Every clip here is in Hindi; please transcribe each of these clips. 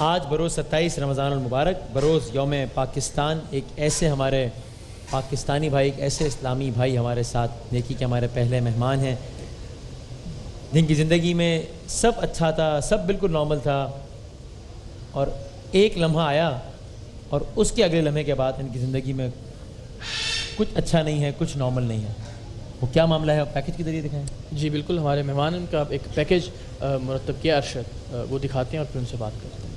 आज बरोज़ 27 रमज़ानुल मुबारक, बरोज़ यौम पाकिस्तान, एक ऐसे हमारे पाकिस्तानी भाई, एक ऐसे इस्लामी भाई हमारे साथ नेकी के हमारे पहले मेहमान हैं, जिनकी ज़िंदगी में सब अच्छा था, सब बिल्कुल नॉर्मल था, और एक लम्हा आया और उसके अगले लम्हे के बाद इनकी ज़िंदगी में कुछ अच्छा नहीं है, कुछ नॉर्मल नहीं है। वो क्या मामला है, पैकेज के ज़रिए दिखाएं। जी बिल्कुल, हमारे मेहमान का एक पैकेज मुरतब किया अरशद, वो दिखाते हैं और फिर उनसे बात करते हैं।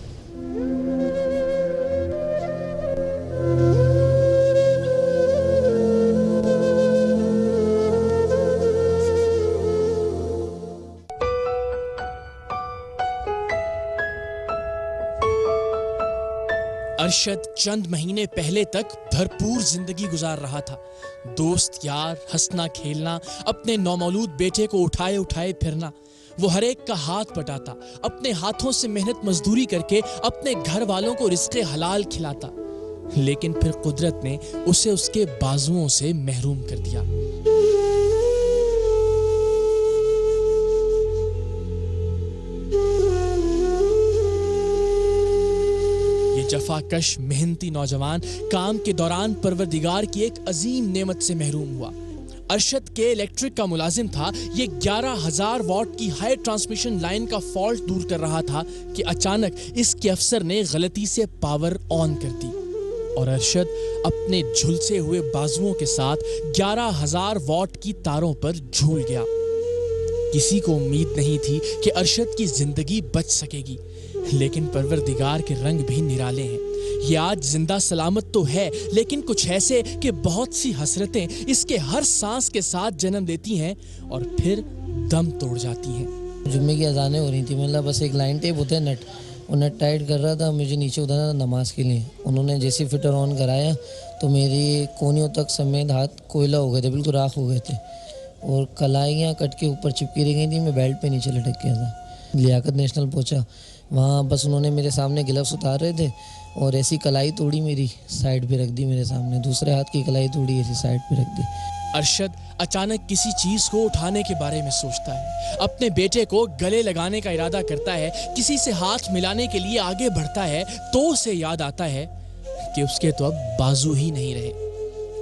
अरशद चंद महीने पहले तक भरपूर जिंदगी गुजार रहा था। दोस्त यार, हंसना खेलना, अपने नौमौलूद बेटे को उठाए उठाए फिरना। वो हर एक का हाथ बटाता, अपने हाथों से मेहनत मजदूरी करके अपने घर वालों को रिज़्क़े हलाल खिलाता। लेकिन फिर कुदरत ने उसे उसके बाजुओं से महरूम कर दिया। जफाकश मेहनती नौजवान काम के दौरान परवरदिगार की एक अजीम नेमत से महरूम हुआ। अरशद के इलेक्ट्रिक का मुलाजिम था। ये 11,000 वॉट की हाई ट्रांसमिशन लाइन का फॉल्ट दूर कर रहा था कि अचानक इसके अफसर ने गलती से पावर ऑन कर दी और अरशद अपने झुलसे हुए बाजुओं के साथ 11,000 वॉट की तारों पर झूल गया। किसी को उम्मीद नहीं थी कि अरशद की जिंदगी बच सकेगी, लेकिन परवरदिगार के रंग भी निराले हैं। ये आज जिंदा सलामत तो है, लेकिन कुछ ऐसे कि बहुत सी हसरतें इसके हर सांस के साथ जन्म देती हैं और फिर दम तोड़ जाती हैं। जुम्मे की अजानें हो रही थी, मतलब बस एक लाइन टेप होता है नट, वो नट टाइट कर रहा था, मुझे नीचे उतरना था नमाज के लिए। उन्होंने जैसे फिटर ऑन कराया तो मेरी कोनियों तक समेत हाथ कोयला हो गए थे, बिल्कुल राख हो गए थे और कलाइयाँ कट के ऊपर चिपकी रह गई थी। मैं बेल्ट पे नीचे लटक गया था। लियाकत नेशनल पहुँचा, वहाँ बस उन्होंने मेरे सामने ग्लव्स उतार रहे थे और ऐसी कलाई तोड़ी, मेरी साइड पे रख दी मेरे सामने, दूसरे हाथ की कलाई तोड़ी ऐसी साइड पे रख दी। अरशद अचानक किसी चीज को उठाने के बारे में सोचता है, अपने बेटे को गले लगाने का इरादा करता है, किसी से हाथ मिलाने के लिए आगे बढ़ता है तो उसे याद आता है कि उसके तो अब बाजू ही नहीं रहे।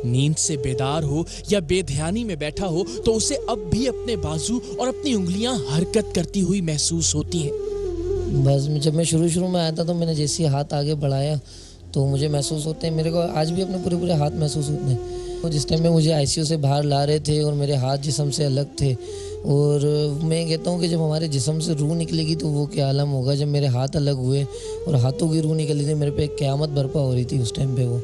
नींद से बेदार हो या बेध्यानी में बैठा हो तो उसे अब भी अपने बाजू और अपनी उंगलियां हरकत करती हुई महसूस होती हैं। बस जब मैं शुरू में आया था तो मैंने जैसे हाथ आगे बढ़ाया तो मुझे महसूस होते हैं, मेरे को आज भी अपने पूरे हाथ महसूस होते हैं। तो जिस टाइम में मुझे आईसीयू से बाहर ला रहे थे और मेरे हाथ जिस्म से अलग थे, और मैं कहता हूँ कि जब हमारे जिस्म से रूह निकलेगी तो वो क्या आलम होगा। जब मेरे हाथ अलग हुए और हाथों की रूह निकली थी, मेरे पे क़यामत बर्पा हो रही थी उस टाइम पे। वो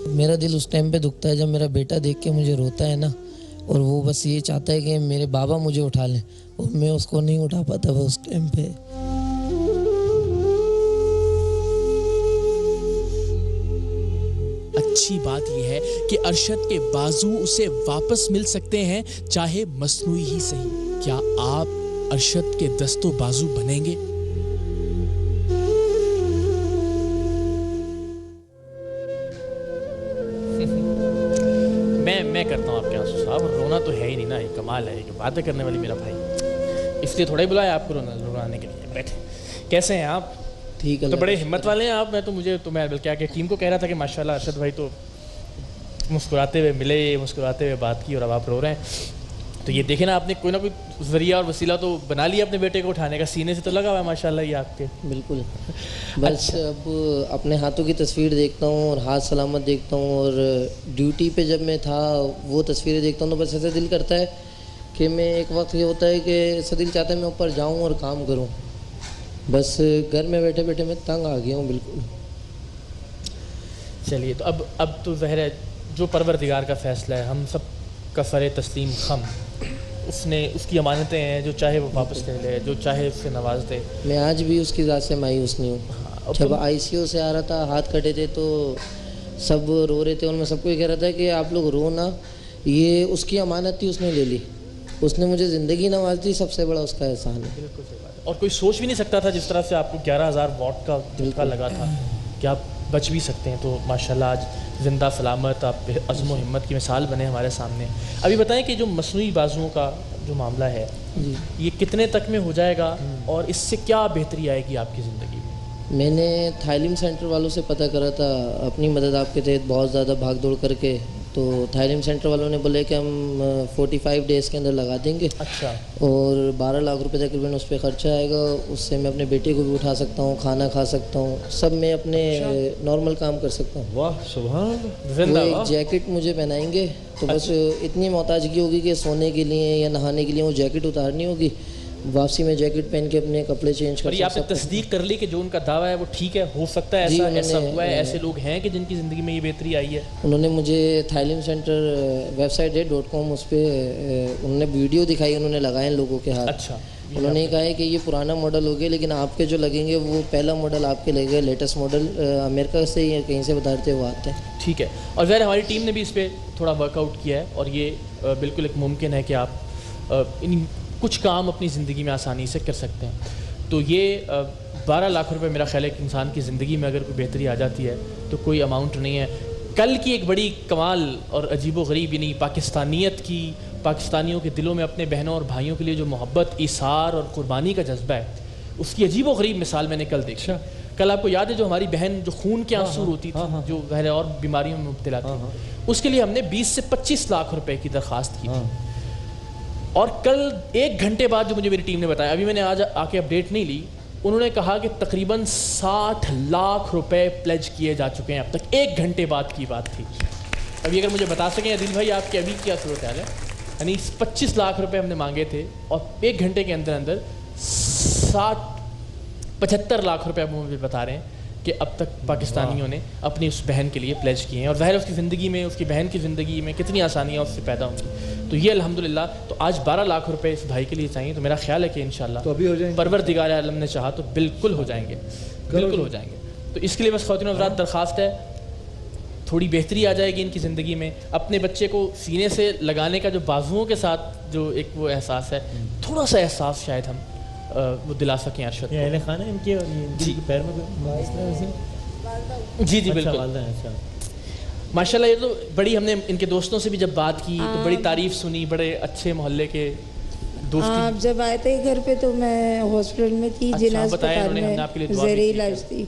मेरा दिल उस टाइम पे दुखता है जब मेरा बेटा देख के मुझे रोता है ना, और वो बस ये चाहता है कि मेरे बाबा मुझे उठा लें, और मैं उसको नहीं उठा पाता वो उस टाइम पे। अच्छी बात यह है कि अरशद के बाजू उसे वापस मिल सकते हैं, चाहे मसनूई ही सही। क्या आप अरशद के दस्तो बाजू बनेंगे? मैं करता हूँ आपके आंसू साहब, रोना तो है ही नहीं ना, ये कमाल है कि बातें करने वाली मेरा भाई, इसलिए थोड़ा ही बुलाया आपको रोने के लिए। बैठे, कैसे हैं आप? ठीक है, तो बड़े हिम्मत वाले हैं आप। मैं बल्कि आके टीम को कह रहा था कि माशाल्लाह अरशद भाई तो मुस्कुराते हुए मिले, मुस्कुराते हुए बात की, और अब आप रो रहे हैं। तो ये देखें ना, आपने कोई ना कोई ज़रिया और वसीला तो बना लिया अपने बेटे को उठाने का। सीने से तो लगा हुआ है माशाल्लाह ये आपके। बिल्कुल। बस अब अपने हाथों की तस्वीर देखता हूँ और हाथ सलामत देखता हूँ, और ड्यूटी पे जब मैं था वो तस्वीरें देखता हूँ तो बस ऐसा दिल करता है कि मैं, एक वक्त ये होता है कि ऐसा दिल चाहता है मैं ऊपर जाऊँ और काम करूँ। बस घर में बैठे बैठे मैं तंग आ गया हूँ बिल्कुल। चलिए, तो अब तो ज़ाहिर है जो परवरदिगार का फ़ैसला है, हम सब का सर तस्लीम खम, उसकी अमानतें हैं, जो चाहे वो वापस ले ले, जो चाहे उससे नवाज दे। मैं आज भी उसकी ज़ात से मायूस नहीं हूँ। जब आईसीयू से आ रहा था, हाथ कटे थे तो सब रो रहे थे और मैं सबको ये कह रहा था कि आप लोग रो ना, ये उसकी अमानत थी, उसने ले ली, उसने मुझे ज़िंदगी नवाज दी, सबसे बड़ा उसका एहसान है। बिल्कुल सही बात है। और कोई सोच भी नहीं सकता था जिस तरह से आपको 11,000 वॉट का झटका लगा था कि आप बच भी सकते हैं। तो माशाल्लाह आज ज़िंदा सलामत आप अज़्म व हिम्मत की मिसाल बने हमारे सामने। अभी बताएं कि जो मसनूई बाजुओं का जो मामला है ये कितने तक में हो जाएगा और इससे क्या बेहतरी आएगी आपकी ज़िंदगी में? मैंने थाईलिम सेंटर वालों से पता करा था अपनी मदद आपके तहत बहुत ज़्यादा भाग दौड़ करके, तो थाईलिम सेंटर वालों ने बोले कि हम 45 डेज़ के अंदर लगा देंगे। अच्छा। और 12 लाख रुपए तकरीबन उस पर ख़र्चा आएगा। उससे मैं अपने बेटे को भी उठा सकता हूँ, खाना खा सकता हूँ, सब मैं अपने नॉर्मल काम कर सकता हूँ। वाह सुभान वो जिंदाबाद। एक जैकेट मुझे पहनाएंगे, तो बस इतनी मोहताजगी होगी कि सोने के लिए या नहाने के लिए वो जैकेट उतारनी होगी, वापसी में जैकेट पहन के अपने कपड़े चेंज कर और ये आपने तस्दीक कर ली कि जो उनका दावा है वो ठीक है, हो सकता है जी, ऐसा ऐसा उन्होंने, हुआ है, ऐसे लोग हैं कि जिनकी ज़िंदगी में ये बेहतरी आई है। उन्होंने मुझे थाईलिम सेंटर वेबसाइट है .com, उस पर उन्होंने वीडियो दिखाई, उन्होंने लगाए लोगों के हाथ। अच्छा। उन्होंने कहा है कि ये पुराना मॉडल हो गया, लेकिन आपके जो लगेंगे वो पहला मॉडल आपके लगेगा, लेटेस्ट मॉडल अमेरिका से या कहीं से बताते वो आते हैं। ठीक है। और ज़ाहिर हमारी टीम ने भी इस पर थोड़ा वर्कआउट किया है और ये बिल्कुल एक मुमकिन है कि आप इन कुछ काम अपनी ज़िंदगी में आसानी से कर सकते हैं। तो ये 12 लाख रुपए मेरा ख्याल है कि इंसान की ज़िंदगी में अगर कोई बेहतरी आ जाती है तो कोई अमाउंट नहीं है। कल की एक बड़ी कमाल और अजीबो गरीब यानी पाकिस्तानियत की, पाकिस्तानियों के दिलों में अपने बहनों और भाइयों के लिए जो मोहब्बत, इसार और कुर्बानी का जज्बा है, उसकी अजीबो गरीब मिसाल मैंने कल देखी। कल आपको याद है जो हमारी बहन जो खून के आंसू रोती थी, जो गहरे और बीमारियों में मुब्तला थी, उसके लिए हमने 20 से 25 लाख रुपए की दरख्वास्त की थी। और कल 1 घंटे बाद जो मुझे मेरी टीम ने बताया, अभी मैंने आज आके अपडेट नहीं ली, उन्होंने कहा कि तकरीबन 60 लाख रुपए प्लेज किए जा चुके हैं अब तक। 1 घंटे बाद की बात थी। अभी अगर मुझे बता सकें अदिल भाई आपकी अभी क्या सूरत हाल है? यानी 25 लाख रुपए हमने मांगे थे और 1 घंटे के अंदर अंदर 75 लाख रुपए अब मुझे बता रहे हैं कि अब तक पाकिस्तानियों ने अपनी उस बहन के लिए प्लेज किए हैं। और ज़ाहिर उसकी ज़िंदगी में, उसकी बहन की ज़िंदगी में कितनी आसानियाँ उससे पैदा होंगी। तो ये अल्हम्दुलिल्लाह, तो आज 12 लाख रुपए इस भाई के लिए चाहिए, तो मेरा ख्याल है कि इंशाल्लाह तो अभी हो जाएंगे, परवरदिगार आलम ने चाहा तो बिल्कुल हो जाएंगे, बिल्कुल हो जाएंगे। तो इसके लिए बस ख़वातीन हज़रात दरख्वास्त है, थोड़ी बेहतरी आ जाएगी इनकी ज़िंदगी में। अपने बच्चे को सीने से लगाने का जो बाजुओं के साथ जो एक वो एहसास है, थोड़ा सा एहसास शायद हम वो दिला सकें अरशद ये अहले खाना इनके जी पैर में जी जी बिल्कुल। अच्छा माशाल्लाह, ये तो बड़ी हमने इनके दोस्तों से भी जब बात की तो बड़ी तारीफ सुनी, बड़े अच्छे मोहल्ले के दोस्त। आप जब आए थे घर पे तो मैं हॉस्पिटल में थी, जिला अस्पताल में ज़रूरी इलाज थी।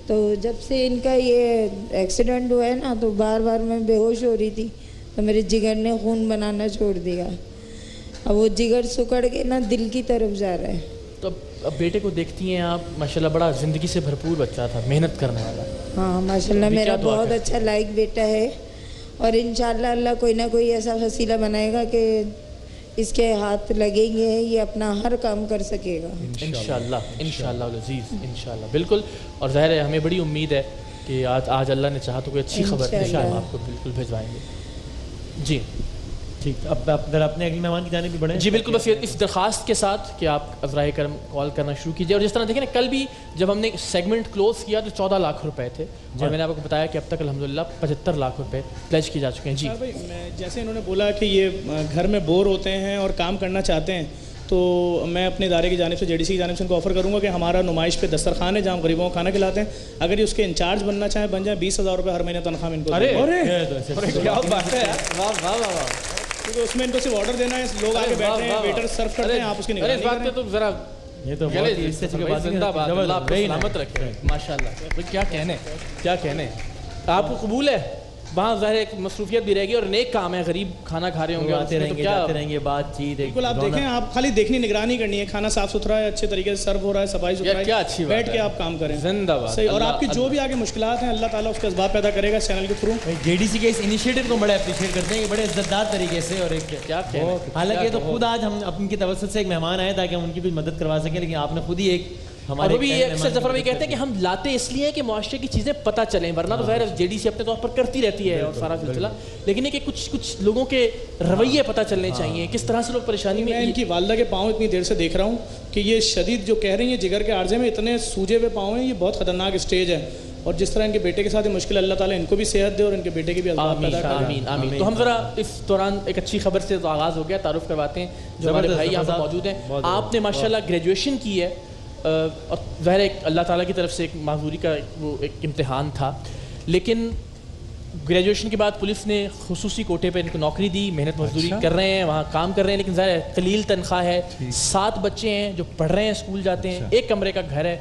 तो जब से इनका ये एक्सीडेंट हुआ है ना, तो बार बार मैं बेहोश हो रही थी, तो मेरे जिगर ने खून बनाना छोड़ दिया। अब वो जिगर सुकड़ के ना दिल की तरफ जा रहा है। तो अब बेटे को देखती हैं आप, माशाल्लाह बड़ा ज़िंदगी से भरपूर बच्चा था, मेहनत करने वाला। हाँ माशाल्लाह, अभी मेरा क्या दुआ बहुत करते अच्छा लायक बेटा है। और इंशाल्लाह अल्लाह कोई ना कोई ऐसा वसीला बनाएगा कि इसके हाथ लगेंगे, ये अपना हर काम कर सकेगा इंशाल्लाह इंशाल्लाह अज़ीज़, इंशाल्लाह बिल्कुल। और ज़ाहिर है हमें बड़ी उम्मीद है कि आज अल्लाह ने चाहा तो कोई अच्छी खबर इंशाल्लाह आपको बिल्कुल भिजवाएंगे। जी ठीक, अब अपने अगले मेहमान की जाने भी बढ़े। जी बिल्कुल, बस इस दरख्वास्त के साथ कि आप अज़राए करम कॉल करना शुरू कीजिए। और जिस तरह देखें ना, कल भी जब हमने सेगमेंट क्लोज किया तो 14 लाख रुपए थे, और मैंने आपको बताया कि अब तक अल्हम्दुलिल्लाह 75 लाख रुपए प्लेज किए जा चुके हैं। जी भाई, मैं जैसे इन्होंने बोला कि ये घर में बोर होते हैं और काम करना चाहते हैं, तो मैं अपने इदारे की जानिब से, जेडीसी की जानिब से इनको ऑफ़र करूँगा कि हमारा नुमाइश पे दस्तरखान है जहाँ हम गरीबों को खाना खिलाते हैं। अगर ये उसके इंचार्ज बनना चाहें, बन जाए, 20,000 रुपये हर महीने तनख्वाह में इनको। अरे क्या बात है यार, वाह वाह वाह वाह। क्योंकि उसमें इनको सिर्फ ऑर्डर देना है, लोग आके बैठे हैं, वेटर सर्व करते हैं, आप उसकी अरे इस बात पे तो ज़रा ये तो बहुत ही इससे अच्छी बात है। जिंदाबाद, अल्लाह आपको सलामत रखे माशाल्लाह। भाई क्या कहने, क्या कहने। आपको कबूल है वहाँ ज़ाहिर एक मसरूफियत भी रहेगी और नेक काम है, गरीब खाना खा रहे होंगे, आते रहेंगे जाते रहेंगे, बातचीत। बिल्कुल, आप देखें, आप खाली देखनी निगरानी करनी है, खाना साफ सुथरा है, अच्छे तरीके से सर्व हो रहा है, सफाई सुथरा है, क्या अच्छी बात बैठ के है। आप काम करें, जिंदाबाद सही। और आपकी जो भी आगे मुश्किलात हैं, अल्लाह ताला उसके असबाब पैदा करेगा इस चैनल के थ्रू। जेडीसी के इस इनिशिएटिव को बड़े अप्रिशिएट करते हैं, ये बड़े इज्जतदार तरीके से। और एक क्या कहने, हालांकि तो खुद आज हम उनकी तवज्जुह से एक मेहमान आए ताकि हम उनकी कुछ मदद करवा सकें, लेकिन आपने खुद ही एक हमारे भी अक्सर जफर भाई कहते हैं कि हम लाते इसलिए कि मुआशरे की चीज़ें पता चलें, वरना तो ज़ाहिर जेडीसी अपने तौर पर करती रहती है और सारा सिलसिला, लेकिन ये कि कुछ लोगों के रवैये पता चलने चाहिए, किस तरह से लोग परेशानी में। मैं इनकी वालदा के पाँव इतनी देर से देख रहा हूँ कि ये शदीद जो कह रही हैं, जिगर के आर्जे में इतने सूजे हुए पाँव हैं, ये बहुत ख़तरनाक स्टेज है। और जिस तरह इनके बेटे के साथ ये मुश्किल, अल्लाह ताला इनको भी सेहत दे और इनके बेटे की भी असबाब पैदा करे। आमीन आमीन। तो हम ज़रा इस दौरान एक अच्छी खबर से तो आगाज़ हो गया, तारुफ करवाते हैं जो हमारे भाई यहाँ पर मौजूद हैं। आपने माशाल्लाह ग्रेजुएशन की है, और ज़ाहिर एक अल्लाह ताला की तरफ से एक माजूरी का वो एक इम्तिहान था, लेकिन ग्रेजुएशन के बाद पुलिस ने खुसूसी कोटे पे इनको नौकरी दी, मेहनत मजदूरी कर रहे हैं, वहाँ काम कर रहे हैं, लेकिन ज़ाहिर कलील तनख्वाह है। 7 बच्चे हैं जो पढ़ रहे हैं, स्कूल जाते हैं, एक कमरे का घर है,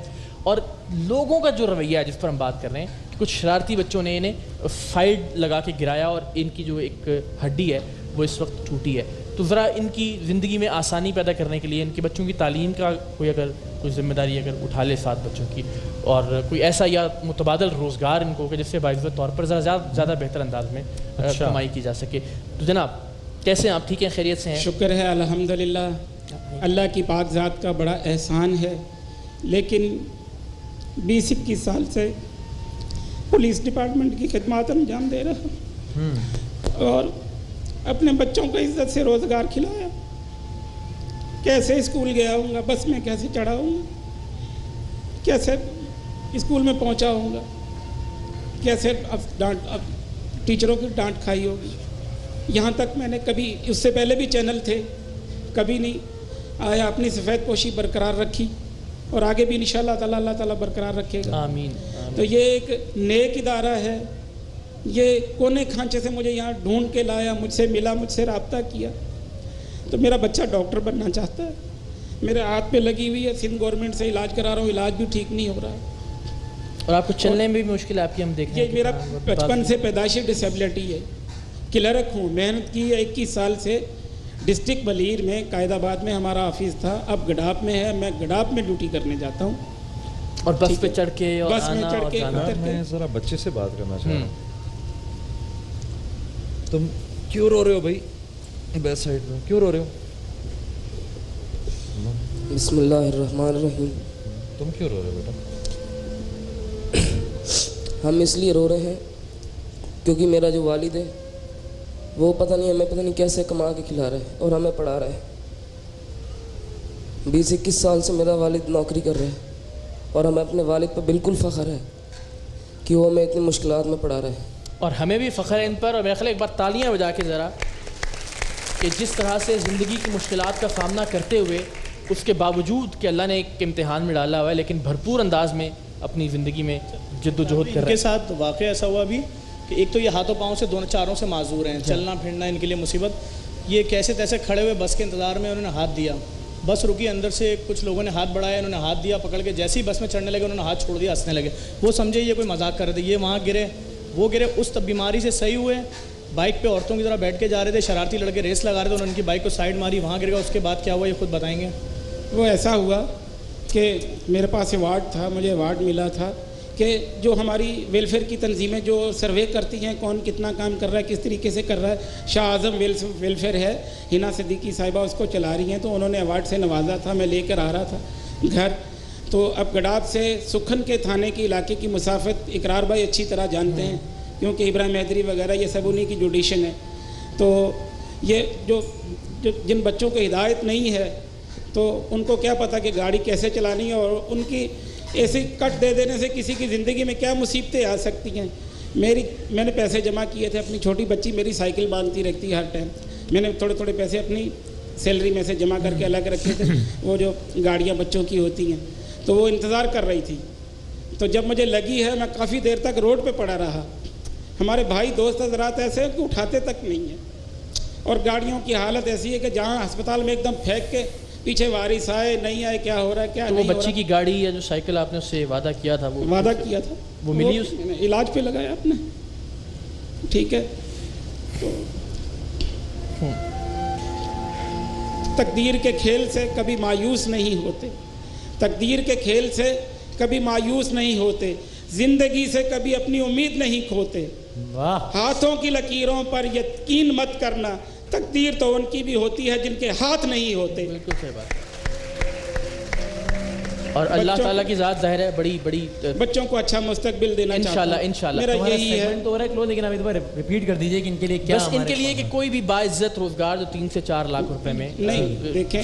और लोगों का जो रवैया है जिस पर हम बात कर रहे हैं कि कुछ शरारती बच्चों ने इन्हें फाइट लगा के गिराया और इनकी जो एक हड्डी है वो इस वक्त टूटी है। तो ज़रा इनकी ज़िंदगी में आसानी पैदा करने के लिए इनके बच्चों की तालीम का कोई जिम्मेदारी अगर उठा ले 7 बच्चों की, और कोई ऐसा या मुतबादल रोज़गार इनको कि जिससे बाइज़्ज़त तौर पर ज़्यादा बेहतर अंदाज में कमाई की जा सके। तो जनाब कैसे हैं आप? ठीक हैं, खैरियत से हैं? शुक्र है अल्हम्दुलिल्लाह, अल्लाह की पाक ज़ात का बड़ा एहसान है। लेकिन 20-21 साल से पुलिस डिपार्टमेंट की खिदमत अंजाम दे रहा और अपने बच्चों को इज्जत से रोज़गार खिलाया। कैसे स्कूल गया हूँगा, बस में कैसे चढ़ा हूँगा, कैसे स्कूल में पहुँचा हूँगा, कैसे अब टीचरों की डांट खाई होगी। यहाँ तक मैंने कभी, उससे पहले भी चैनल थे, कभी नहीं आया, अपनी सफ़ेद पोशी बरकरार रखी और आगे भी इंशाअल्लाह ताला अल्लाह ताला बरकरार रखेगा। आमीन। तो ये एक नेक इदारा है, ये कोने खांचे से मुझे यहाँ ढूंढ के लाया, मुझसे मिला, मुझसे रब्ता किया। तो मेरा बच्चा डॉक्टर बनना चाहता है, मेरे हाथ पे लगी हुई है, सिंध गवर्नमेंट से इलाज करा रहा हूँ, इलाज भी ठीक नहीं हो रहा है। और आपको चलने में भी मुश्किल है आपकी, हम देख रहे हैं। ये मेरा बचपन से पैदाइशी डिसेबिलिटी है, क्लर्क हूँ, मेहनत की है 21 साल से। डिस्ट्रिक्ट बलीर में कायदाबाद में हमारा ऑफिस था, अब गडाप में है, मैं गडाप में ड्यूटी करने जाता हूँ। और बस पे चढ़ के और बस में चढ़ के मैं ज़रा बच्चे से बात करना चाह रहा हूँ। तुम क्यों रो रहे हो भाई? बैक साइड में क्यों रो रहे हो? बिस्मिल्लाहिर्रहमानिर्रहीम। तुम क्यों रो रहे हो बेटा? हम इसलिए रो रहे हैं क्योंकि मेरा जो वालिद है वो पता नहीं कैसे कमा के खिला रहा है और हमें पढ़ा रहा है। 20-21 साल से मेरा वालिद नौकरी कर रहा है और हमें अपने वालिद पर बिल्कुल फ़ख्र है कि वो हमें इतनी मुश्किलात में पढ़ा रहा है। और हमें भी फ़ख्र है इन पर। और मेरे ख्याल एक बार तालियां बजा के ज़रा कि जिस तरह से ज़िंदगी की मुश्किलात का सामना करते हुए उसके बावजूद कि अल्लाह ने एक इम्तिहान में डाला हुआ है, लेकिन भरपूर अंदाज में अपनी ज़िंदगी में जद्दोजहद कर रहे हैं। इनके साथ वाक़या ऐसा हुआ अभी कि एक तो ये हाथों पाँव से दोनों चारों से माजूर हैं, चलना फिरना इनके लिए मुसीबत। ये कैसे तैसे खड़े हुए बस के इंतज़ार में उन्होंने हाथ दिया, बस रुकी, अंदर से कुछ लोगों ने हाथ बढ़ाया, उन्होंने हाथ दिया, पकड़ के जैसे ही बस में चढ़ने लगे उन्होंने हाथ छोड़ दिया, हंसने लगे। वो समझे ये कोई मजाक कर रहे थे, ये वहाँ गिरे, वो गिरे, उस बीमारी से सही हुए। बाइक पे औरतों की तरह बैठ के जा रहे थे, शरारती लड़के रेस लगा रहे थे, उन्होंने उनकी बाइक को साइड मारी, वहाँ गिर गया। उसके बाद क्या हुआ ये खुद बताएंगे। वो ऐसा हुआ कि मेरे पास अवार्ड था, मुझे अवार्ड मिला था कि जो हमारी वेलफेयर की तंजीमें जो सर्वे करती हैं कौन कितना काम कर रहा है, किस तरीके से कर रहा है, शाह आज़म वेलफेयर है, हिना सिद्दीकी साहिबा उसको चला रही हैं, तो उन्होंने अवार्ड से नवाजा था। मैं लेकर आ रहा था घर, तो अब गडाब से सुखन के थाने के इलाके की मुसाफत इकरार भाई अच्छी तरह जानते हैं क्योंकि इब्राहिम हैदरी वगैरह ये सब उन्हीं की जुडिशन है। तो ये जो जिन बच्चों को हिदायत नहीं है तो उनको क्या पता कि गाड़ी कैसे चलानी है, और उनकी ऐसे कट दे देने से किसी की ज़िंदगी में क्या मुसीबतें आ सकती हैं। मैंने पैसे जमा किए थे, अपनी छोटी बच्ची मेरी साइकिल बांधती रहती है हर टाइम, मैंने थोड़े थोड़े पैसे अपनी सैलरी में से जमा करके अलग रखे थे, वो जो गाड़ियाँ बच्चों की होती हैं, तो वो इंतज़ार कर रही थी। तो जब मुझे लगी है मैं काफ़ी देर तक रोड पे पड़ा रहा। हमारे भाई दोस्त हज़रात ऐसे हैं कि उठाते तक नहीं हैं, और गाड़ियों की हालत ऐसी है कि जहाँ अस्पताल में एकदम फेंक के पीछे वारिस आए नहीं आए, क्या हो रहा है क्या तो नहीं। वो बच्ची की गाड़ी या जो साइकिल आपने उससे वादा किया था, वो वादा किया था, वो मिली? उस इलाज पे लगाया आपने, ठीक है। तो तकदीर के खेल से कभी मायूस नहीं होते, तकदीर के खेल से कभी मायूस नहीं होते, जिंदगी से कभी अपनी उम्मीद नहीं खोते। हाथों की लकीरों पर यकीन मत करना, तकदीर तो उनकी भी होती है जिनके हाथ नहीं होते। बिल्कुल सही बात। और अल्लाह ताला की ज़ात ज़ाहिर है बड़ी बच्चों को अच्छा मुस्तकबिल देना इंशाल्लाह मेरा यही है। तो क्लोज, लेकिन आप एक बार रिपीट कर दीजिए कि इनके लिए क्या, बस इनके लिए कि कोई भी बाइज्जत रोजगार जो 3 से 4 लाख रुपए में नहीं। देखें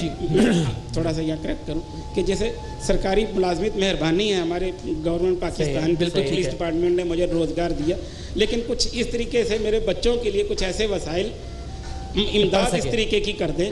थोड़ा सा यहाँ करेक्ट करूँ कि जैसे सरकारी मुलाजमत मेहरबानी है, हमारे गवर्नमेंट पाकिस्तान पुलिस डिपार्टमेंट ने मुझे रोज़गार दिया, लेकिन कुछ इस तरीके से मेरे बच्चों के लिए कुछ ऐसे वसाइल इमदाद इस तरीके की कर दें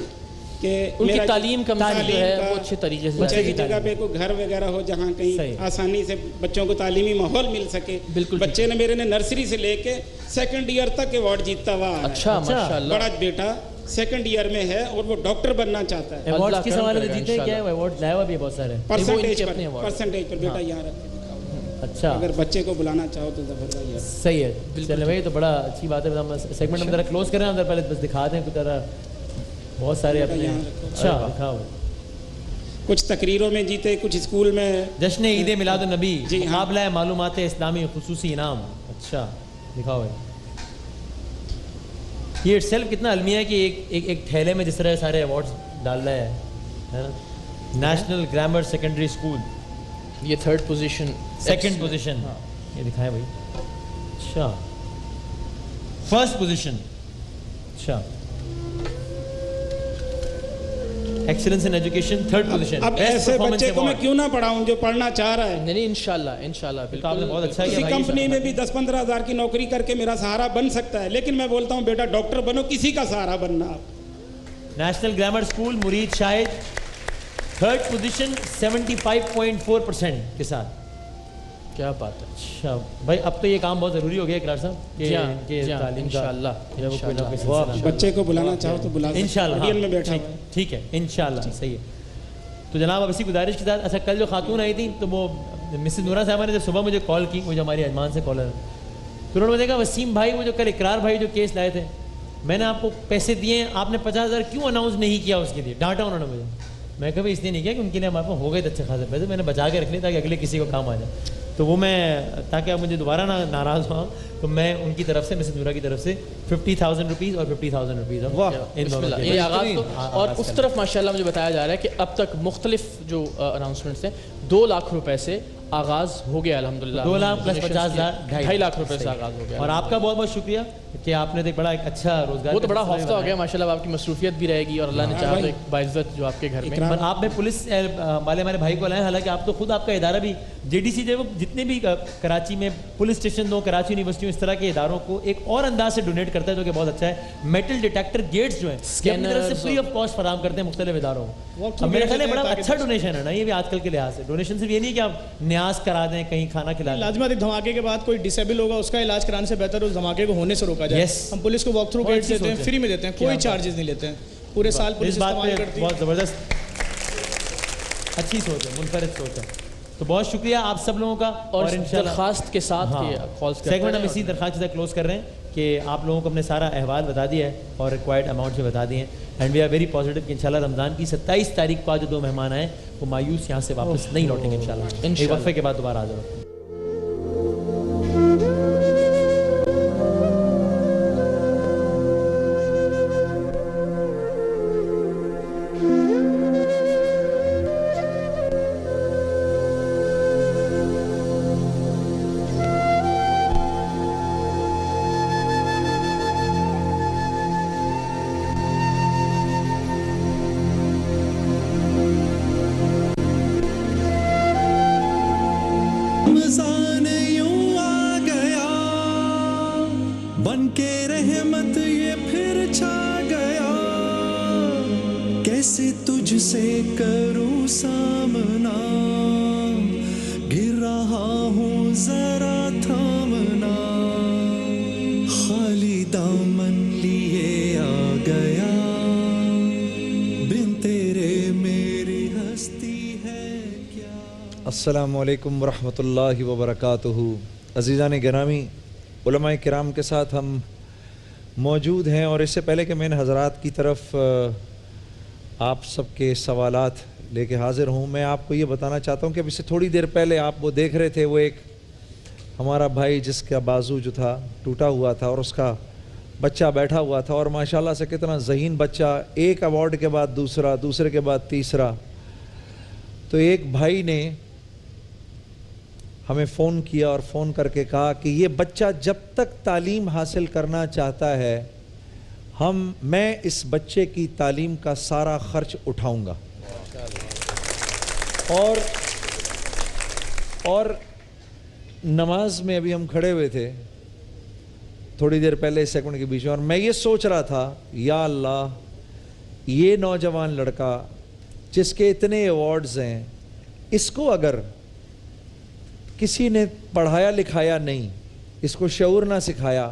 कि उनकी तालीम का वो अच्छे तरीके से अच्छी जगह पे कोई घर वगैरह हो जहाँ कहीं आसानी से बच्चों को तालीमी माहौल मिल सके। बिल्कुल। बच्चे ने मेरे ने नर्सरी से लेके 2nd ईयर तक अवार्ड जीतता हुआ। अच्छा माशाल्लाह। बड़ा बेटा सेकंड ईयर में है और वो डॉक्टर बनना चाहता है। अवार्ड्स किस हवाले से जीते क्या है? अवार्ड लाया हुआ भी बहुत सारे परसेंटेज पर बेटा यहाँ रख। अच्छा, अगर बच्चे को बुलाना चाहो तो जबरदस्त सही है। चलो भाई, तो बड़ा अच्छी बात है। हम सेगमेंट में जरा क्लोज करें, अंदर पहले बस दिखा दें कुछ तरह बहुत सारे अपने। अच्छा, दिखाओ। कुछ तकरीरों में जीते, कुछ स्कूल में। जश्न ईद मिलाद नबी मुकाबला मालूमात इस्लामी खुसूसी इनाम। अच्छा, दिखाओ भाई। ये इटसेल्फ कितना अलमिया है कि एक थैले में जिस तरह सारे अवार्ड्स डाल रहा है ना। नेशनल ग्रामर सेकेंडरी स्कूल, ये 3rd पोजीशन, 2nd पोजीशन। ये दिखाएं भाई। अच्छा, 1st पोजीशन। अच्छा, excellence in education 3rd position. अब ऐसे बच्चे को मैं क्यों ना पढ़ाऊं जो पढ़ना चाह रहा है। नहीं, इंशाल्लाह बिल्कुल। आपने बहुत अच्छा किया। किसी कंपनी में भी 10-15 हज़ार की नौकरी करके मेरा सहारा बन सकता है, लेकिन मैं बोलता हूं बेटा डॉक्टर बनो, किसी का सहारा बनना आप। नेशनल ग्रामर स्कूल मुरीद शाहिद 3rd पोजीशन 75.4% के साथ। क्या बात है। अच्छा भाई, अब तो ये काम बहुत ज़रूरी हो गया इकरार साहब कि तालीम इंशाल्लाह बच्चे को बुलाना चाहो तो बुला इंशाल्लाह में बैठा। ठीक है, इंशाल्लाह सही है। तो जनाब अब इसी गुजारिश के साथ, अच्छा कल जो खातून आई थी तो वो मिसेस नूरा साहबा ने जब सुबह मुझे कॉल की, वो जो हमारी अजमान से कॉलर, तो उन्होंने देखा वसीम भाई वो जो कल इकरार भाई जो केस लाए थे, मैंने आपको पैसे दिए, आपने 50,000 क्यों अनाउंस नहीं किया उसके लिए? डांटा उन्होंने मुझे। मैं कभी इसलिए नहीं किया कि उनके लिए हमारे पास हो गए अच्छे खासे पैसे, मैंने बचा के रख लिए ताकि अगले किसी को काम आ जाए। तो वो मैं, ताकि आप मुझे दोबारा ना नाराज़ हुआ, तो मैं उनकी तरफ से, मिसेस नूरा की तरफ से 50,000 रुपीज़ और 50,000 रुपीज़ ये आगाज़ तो। और उस तरफ माशाल्लाह मुझे बताया जा रहा है कि अब तक मुख्तलिफ जो अनाउंसमेंट्स हैं 2 लाख रुपए से आगाज़ हो गया अल्हम्दुलिल्लाह। 2 लाख प्लस 50,000, 2.5 लाख रुपए से आगाज़ हो गया। और आपका बहुत बहुत शुक्रिया कि आपने एक बड़ा एक अच्छा रोजगार, वो तो बड़ा हौसला हो गया माशाल्लाह। आपकी मसरूफियत भी रहेगी और अल्लाह ने चाहा तो एक बाइज्जत जो आपके घर में। पर आप में पुलिस वाले हमारे भाई को लाए, हालांकि आप तो खुद आपका इदारा भी JDC जो जितने भी कराची में पुलिस स्टेशन हो, कराची यूनिवर्सिटी, इस तरह के इदारों को एक और अंदाज से डोनेट करता है जो कि बहुत अच्छा है। मेटल डिटेक्टर गेट्स जो है स्कैनर से फ्री ऑफ कॉस्ट फराहम करते हैं मुख्तलिफ इदारों को। अब मेरा ख्याल है बड़ा अच्छा डोनेशन है ना ये भी आजकल के लिहाज से। डोनेशन सिर्फ ये नहीं कि आप न्याज करा दें, कहीं खाना खिला दें। लाजमत एक धमाके के बाद कोई डिसेबल होगा, उसका इलाज कराने से बेहतर उस धमाके को होने से रोका जाए। हम पुलिस को वॉक थ्रू गाइड देते हैं, फ्री में देते हैं, कोई चार्जेस नहीं लेते हैं। पूरे साल पुलिस इस्तेमाल करती है। बहुत ज़बरदस्त अच्छी सोच है, मुनफरिद सोच है। तो बहुत शुक्रिया आप सब लोगों का। और दरखास्त के साथ सेगमेंट हम इसी दरखास्त के साथ क्लोज कर रहे हैं कि आप लोगों को अपने सारा अहवाल बता दिया है और रिक्वायर्ड अमाउंट से बता दिए हैं। And we are very positive कि इंशाल्लाह रमज़ान की 27 तारीख को आज जो 2 मेहमान आए वो मायूस यहाँ से वापस नहीं लौटेंगे इंशाल्लाह। एक वक्फे के बाद दोबारा आ जाओ। अस्सलामुअलैकुम वरहमतुल्लाहि वबरकातुहू। अज़ीज़ान गिरामी, उलमाए किराम के साथ हम मौजूद हैं और इससे पहले कि मैं इन हज़रात की तरफ आप सबके सवालात लेके हाज़िर हूँ, मैं आपको ये बताना चाहता हूँ कि अभी से थोड़ी देर पहले आप वो देख रहे थे, वो एक हमारा भाई जिसका बाजू जो था टूटा हुआ था और उसका बच्चा बैठा हुआ था और माशाल्लाह से कितना ज़हीन बच्चा, एक अवार्ड के बाद दूसरा, दूसरे के बाद तीसरा। तो एक भाई ने हमें फ़ोन किया और फ़ोन करके कहा कि ये बच्चा जब तक तालीम हासिल करना चाहता है मैं इस बच्चे की तालीम का सारा खर्च उठाऊंगा। और नमाज में अभी हम खड़े हुए थे थोड़ी देर पहले इस सेकंड के बीच में, और मैं ये सोच रहा था, या अल्लाह, ये नौजवान लड़का जिसके इतने अवार्ड्स हैं, इसको अगर किसी ने पढ़ाया लिखाया नहीं, इसको शऊर ना सिखाया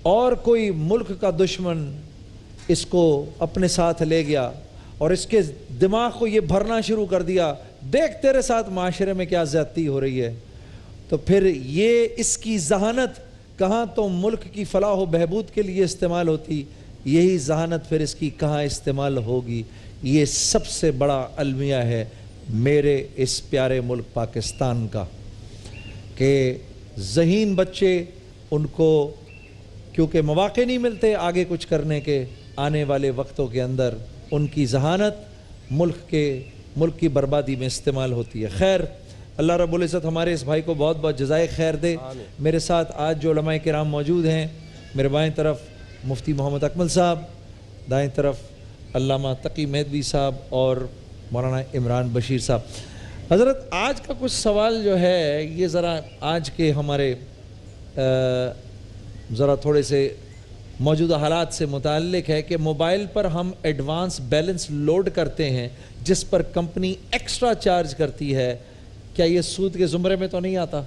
और कोई मुल्क का दुश्मन इसको अपने साथ ले गया और इसके दिमाग को ये भरना शुरू कर दिया, देख तेरे साथ माशरे में क्या ज़्यादती हो रही है, तो फिर ये इसकी जहानत कहाँ तो मुल्क की फलाह व बहबूद के लिए इस्तेमाल होती, यही जहानत फिर इसकी कहाँ इस्तेमाल होगी। ये सबसे बड़ा अलमिया है मेरे इस प्यारे मुल्क पाकिस्तान का कि ज़हीन बच्चे, उनको क्योंकि मौक़े नहीं मिलते आगे कुछ करने के, आने वाले वक्तों के अंदर उनकी जहानत मुल्क की बर्बादी में इस्तेमाल होती है। खैर, अल्लाह रब्बुल इज़्ज़त हमारे इस भाई को बहुत बहुत जज़ाए खैर दे। मेरे साथ आज जो उलमाए किराम मौजूद हैं, मेरे बाएं तरफ मुफ्ती मोहम्मद अकमल साहब, दाएं तरफ अल्लामा तकी मेहदवी साहब और मौलाना इमरान बशीर साहब। हज़रत, आज का कुछ सवाल जो है ये ज़रा आज के हमारे ज़रा थोड़े से मौजूदा हालात से मुताल्लिक है कि मोबाइल पर हम एडवांस बैलेंस लोड करते हैं जिस पर कंपनी एक्स्ट्रा चार्ज करती है, क्या ये सूद के ज़ुमरे में तो नहीं आता?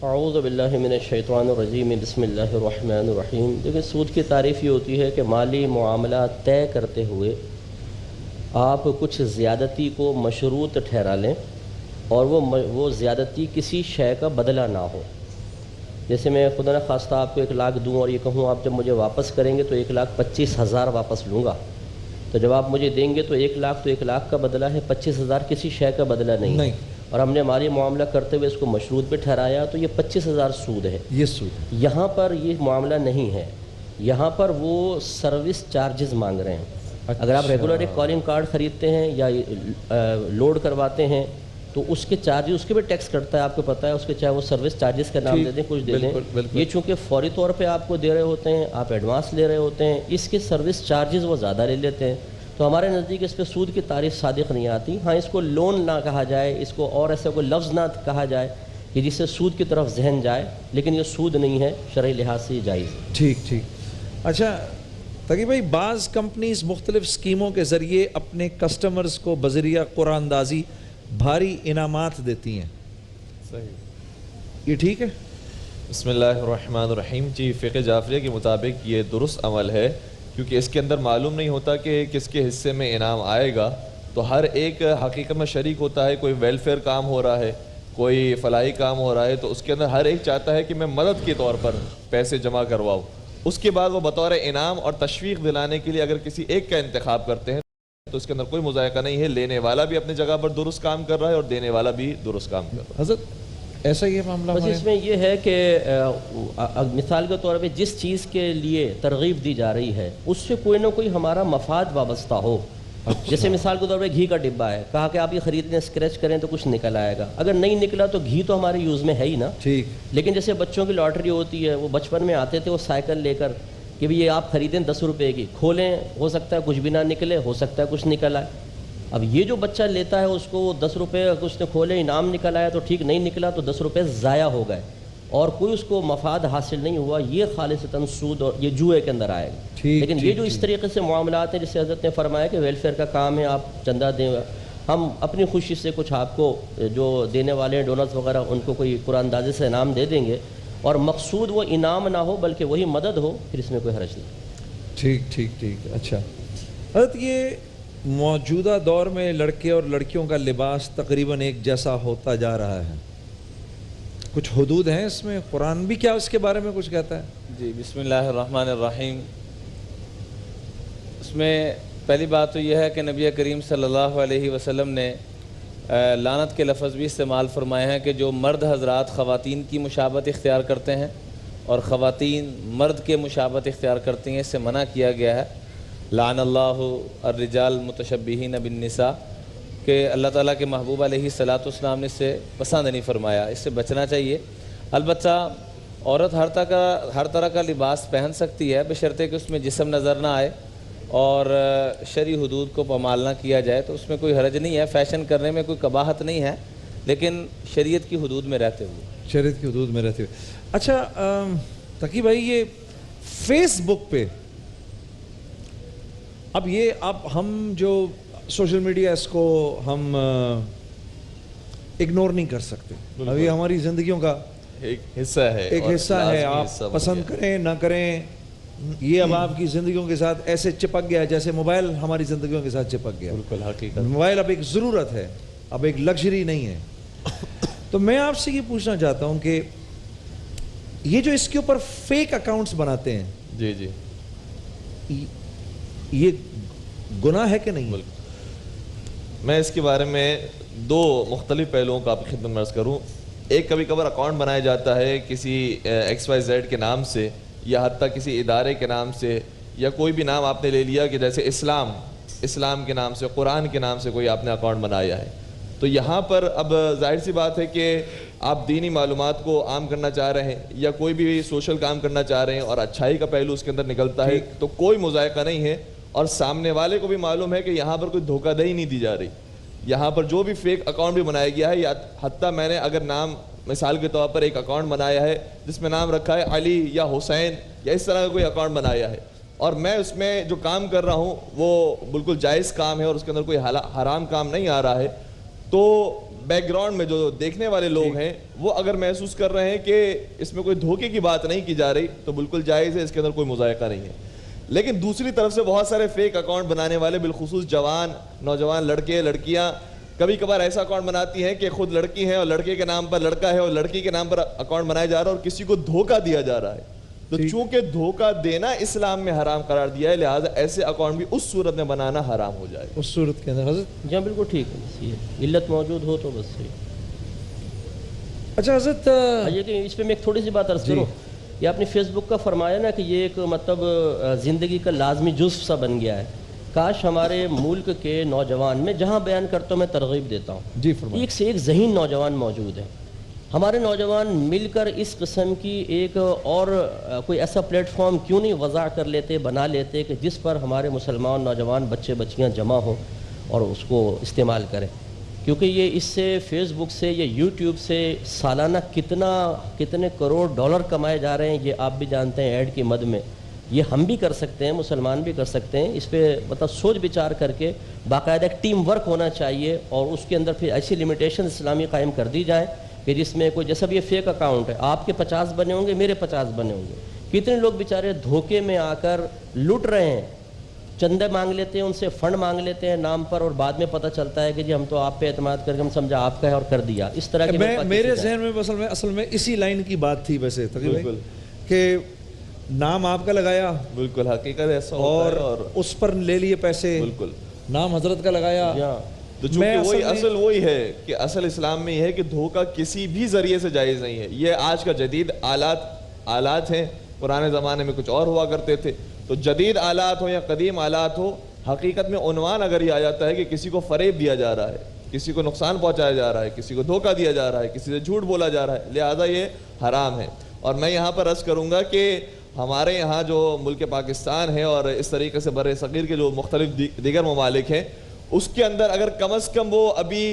अऊज़ु बिल्लाहि मिनश शैतानिर रजीम, बिस्मिल्लाहिर रहमानिर रहीम। देखिए, सूद की तारीफ़ ये होती है कि माली मुआमला तय करते हुए आप कुछ ज़्यादती को मशरूत ठहरा लें और वो ज़्यादती किसी शय का बदला ना हो। जैसे मैं खुदा न खास्ता आपको 1 लाख दूँ और ये कहूँ आप जब मुझे वापस करेंगे तो 1,25,000 वापस लूँगा, तो जब आप मुझे देंगे तो 1 लाख तो 1 लाख का बदला है, 25,000 किसी शय का बदला नहीं। और हमने माली मामला करते हुए इसको मशरूत पे ठहराया तो ये 25,000 सूद है। ये सूद यहाँ पर ये मामला नहीं है, यहाँ पर वो सर्विस चार्जेस मांग रहे हैं। अच्छा। अगर आप रेगुलर एक कॉलिंग कार्ड ख़रीदते हैं या लोड करवाते हैं तो उसके चार्जेस, उसके भी टैक्स कटता है, आपको पता है, उसके चाहे वो सर्विस चार्जेस का नाम दे दें, कुछ दे दें। ये चूँकि फौरी तौर पे आपको दे रहे होते हैं, आप एडवांस ले रहे होते हैं, इसके सर्विस चार्जेस वो ज़्यादा ले लेते हैं। तो हमारे नज़दीक इस पर सूद की तारीफ़ सादिक़ नहीं आती। हाँ, इसको लोन ना कहा जाए, इसको और ऐसा कोई लफ्ज़ ना कहा जाए कि जिससे सूद की तरफ जहन जाए, लेकिन ये सूद नहीं है, शरई लिहाज से जायज़। ठीक। अच्छा तकी भाई, बाज़ कंपनीज मुख्तलिफ़ स्कीमों के ज़रिए अपने कस्टमर्स को बज़रिया कुरानदाजी भारी इनामात देती हैं, सही, ये ठीक है? बिस्मिल्लाहिर्रहमानिर्रहीम। जी, फ़िक़्ह जाफ़रिया के मुताबिक ये दुरुस्त अमल है, क्योंकि इसके अंदर मालूम नहीं होता कि किसके हिस्से में इनाम आएगा। तो हर एक हकीकत में शरीक होता है, कोई वेलफेयर काम हो रहा है, कोई फलाही काम हो रहा है, तो उसके अंदर हर एक चाहता है कि मैं मदद के तौर पर पैसे जमा करवाऊँ। उसके बाद वो बतौर इनाम और तशवीक़ दिलाने के लिए अगर किसी एक का इंतखाब करते हैं तो उसके अंदर कोई मुज़ायका नहीं है। लेने वाला भी अपनी जगह पर दुरुस्त काम कर रहा है और देने वाला भी दुरुस्त काम कर रहा है। हज़रत, ऐसा ही मामला बस इसमें यह है कि मिसाल के तौर पे जिस चीज़ के लिए तरगीब दी जा रही है उससे कोई ना कोई हमारा मफाद वाबस्ता हो। अच्छा। जैसे मिसाल के तौर पे घी का डिब्बा है, कहा कि आप ये ख़रीदने स्क्रैच करें तो कुछ निकल आएगा, अगर नहीं निकला तो घी तो हमारे यूज़ में है ही ना। ठीक। लेकिन जैसे बच्चों की लॉटरी होती है, वो बचपन में आते थे वो साइकिल लेकर कि भी ये आप ख़रीदें 10 रुपये की, खोलें, हो सकता है कुछ भी ना निकले, हो सकता है कुछ निकल आए। अब ये जो बच्चा लेता है उसको 10 रुपये उसने खोले, इनाम निकल आया तो ठीक, नहीं निकला तो 10 रुपये ज़ाया हो गए और कोई उसको मफाद हासिल नहीं हुआ, ये खालिसतन सूद और ये जुए के अंदर आएगा। लेकिन ये जो इस तरीके से मामलात हैं, जिससे हज़रत ने फरमाया कि वेलफेयर का काम है, आप चंदा दें, हम अपनी खुशी से कुछ आपको जो देने वाले हैं डोनर्स वगैरह उनको कोई कुरानदाजी से इनाम दे देंगे और मकसूद वो इनाम ना हो बल्कि वही मदद हो, फिर इसमें कोई हर्ज नहीं। ठीक। अच्छा हज़रत, ये मौजूदा दौर में लड़के और लड़कियों का लिबास तकरीबन एक जैसा होता जा रहा है, कुछ हुदूद हैं इसमें? कुरान भी क्या उसके बारे में कुछ कहता है? जी, बिस्मिल्लाहिर्रहमानिर्रहीम। इसमें पहली बात तो यह है कि नबी करीम सल्लल्लाहु अलैहि वसल्लम ने लानत के लफ्ज़ भी इस्तेमाल फरमाए हैं कि जो मर्द हज़रात ख़वातीन की मुशाबत इख्तियार करते हैं और ख़वातीन मर्द के मुशाबत इख्तियार करती हैं, इससे मना किया गया है। लानल्लाहु अर्रिजाल मुतशब्बिहीन बिन्निसा कि अल्लाह ताला के महबूब अलैहिस्सलातु वस्सलाम ने इससे पसंद नहीं फरमाया, इससे बचना चाहिए। अलबत्ता औरत हर तरह का लिबास पहन सकती है बशर्ते कि उसमें जिस्म नज़र ना आए और शरई हुदूद को पामाल ना किया जाए, तो उसमें कोई हरज नहीं है। फ़ैशन करने में कोई कबाहत नहीं है, लेकिन शरीयत की हुदूद में रहते हुए। शरीयत की हुदूद में रहते हुए। अच्छा तकी भाई, ये फेसबुक पे अब ये हम जो सोशल मीडिया, इसको हम इग्नोर नहीं कर सकते, अभी हमारी ज़िंदगियों का एक हिस्सा है, एक हिस्सा है। आप पसंद करें ना करें, ये अब आपकी ज़िंदगियों के साथ ऐसे चिपक गया जैसे मोबाइल हमारी ज़िंदगियों के साथ चिपक गया। बिल्कुल हकीकत। मोबाइल अब एक ज़रूरत है, अब एक लग्जरी नहीं है। तो मैं आपसे ये पूछना चाहता हूँ कि ये जो इसके ऊपर फेक अकाउंट्स बनाते हैं, जी जी, ये गुनाह है कि नहीं? मैं इसके बारे में दो मुख्तलिफ पहलुओं का आपकी खिदमत में अर्ज़ करूँ। एक, कभी कभार अकाउंट बनाया जाता है किसी XYZ के नाम से, या हत्ता किसी इदारे के नाम से, या कोई भी नाम आपने ले लिया कि जैसे इस्लाम के नाम से, कुरान के नाम से कोई आपने अकाउंट बनाया है। तो यहाँ पर अब जाहिर सी बात है कि आप दीनी मालूमात को आम करना चाह रहे हैं या कोई भी सोशल काम करना चाह रहे हैं और अच्छाई का पहलू उसके अंदर निकलता है, तो कोई मुज़ायका नहीं है और सामने वाले को भी मालूम है कि यहाँ पर कोई धोखाधड़ी नहीं दी जा रही। यहाँ पर जो भी फेक अकाउंट भी बनाया गया है, या हत्ता मैंने अगर नाम मिसाल के तौर पर एक अकाउंट बनाया है जिसमें नाम रखा है अली या हुसैन या इस तरह का कोई अकाउंट बनाया है, और मैं उसमें जो काम कर रहा हूँ वो बिल्कुल जायज़ काम है और उसके अंदर कोई हराम काम नहीं आ रहा है, तो बैकग्राउंड में जो देखने वाले लोग हैं वो अगर महसूस कर रहे हैं कि इसमें कोई धोखे की बात नहीं की जा रही, तो बिल्कुल जायज़ है, इसके अंदर कोई मुज़ायका नहीं है। लेकिन दूसरी तरफ से बहुत सारे फेक अकाउंट बनाने वाले, बिलखुसूस जवान नौजवान लड़के लड़कियां कभी कभार ऐसा अकाउंट बनाती हैं कि खुद लड़की है और लड़के के नाम पर लड़का है और लड़की के नाम पर अकाउंट बनाया जा रहा है और किसी को धोखा दिया जा रहा है। तो चूंकि धोखा देना इस्लाम में हराम करार दिया है, लिहाजा ऐसे अकाउंट भी उस सूरत में बनाना हराम हो जाए। उस सूरत के अंदर हज़रत, जी बिल्कुल ठीक है, इल्लत मौजूद हो तो बस सही। अच्छा हज़रत, ये इस पर मैं एक थोड़ी सी बात अर्ज करूँ। ये आपने फेसबुक का फरमाया ना कि ये एक मतलब ज़िंदगी का लाजमी जुज़्व सा बन गया है। काश हमारे मुल्क के नौजवान, मैं जहाँ बयान करता हूँ मैं तरगीब देता हूँ जी, एक से एक ज़हीन नौजवान मौजूद है। हमारे नौजवान मिलकर इस किस्म की एक और कोई ऐसा प्लेटफॉर्म क्यों नहीं वज़ा कर लेते, बना लेते कि जिस पर हमारे मुसलमान नौजवान बच्चे बच्चियाँ जमा हों और उसको इस्तेमाल करें। क्योंकि ये इससे फेसबुक से या यूट्यूब से सालाना कितने करोड़ डॉलर कमाए जा रहे हैं, ये आप भी जानते हैं ऐड की मद में। ये हम भी कर सकते हैं, मुसलमान भी कर सकते हैं। इस पर मतलब सोच विचार करके बाकायदा एक टीम वर्क होना चाहिए और उसके अंदर फिर ऐसी लिमिटेशन इस्लामी कायम कर दी जाए कि जिसमें कोई, जैसा भी ये फेक अकाउंट है, आपके 50 बने होंगे, मेरे 50 बने होंगे। कितने लोग बेचारे धोखे में आकर लुट रहे हैं, चंदे मांग लेते हैं, उनसे फंड मांग लेते हैं नाम पर, और बाद में पता चलता है कि जी हम तो आप पे एतमाद करके हम समझा आपका है और कर दिया। इस तरह के मेरे जहन में असल में इसी लाइन की बात थी वैसे तकरीबन कि नाम आपका लगाया, बिल्कुल हकीकत ऐसा और उस पर ले लिए पैसे, बिल्कुल नाम हजरत का लगाया। तो चूंकि वही असल वही है कि असल इस्लाम में यह है कि धोखा किसी भी जरिए से जायज़ नहीं है। ये आज का जदीद आलात हैं, पुराने ज़माने में कुछ और हुआ करते थे। तो जदीद आलात हो या कदीम आलात हो, हकीकत में उन्वान अगर ये आ जाता है कि किसी को फ़रेब दिया जा रहा है, किसी को नुकसान पहुंचाया जा रहा है, किसी को धोखा दिया जा रहा है, किसी से झूठ बोला जा रहा है, लिहाजा ये हराम है। और मैं यहाँ पर अर्ज़ करूँगा कि हमारे यहाँ जो मुल्क पाकिस्तान है और इस तरीके से बर सग़ीर के जो मुख्तलिफ दीगर ममालिक हैं, उसके अंदर अगर कम अज़ कम वो अभी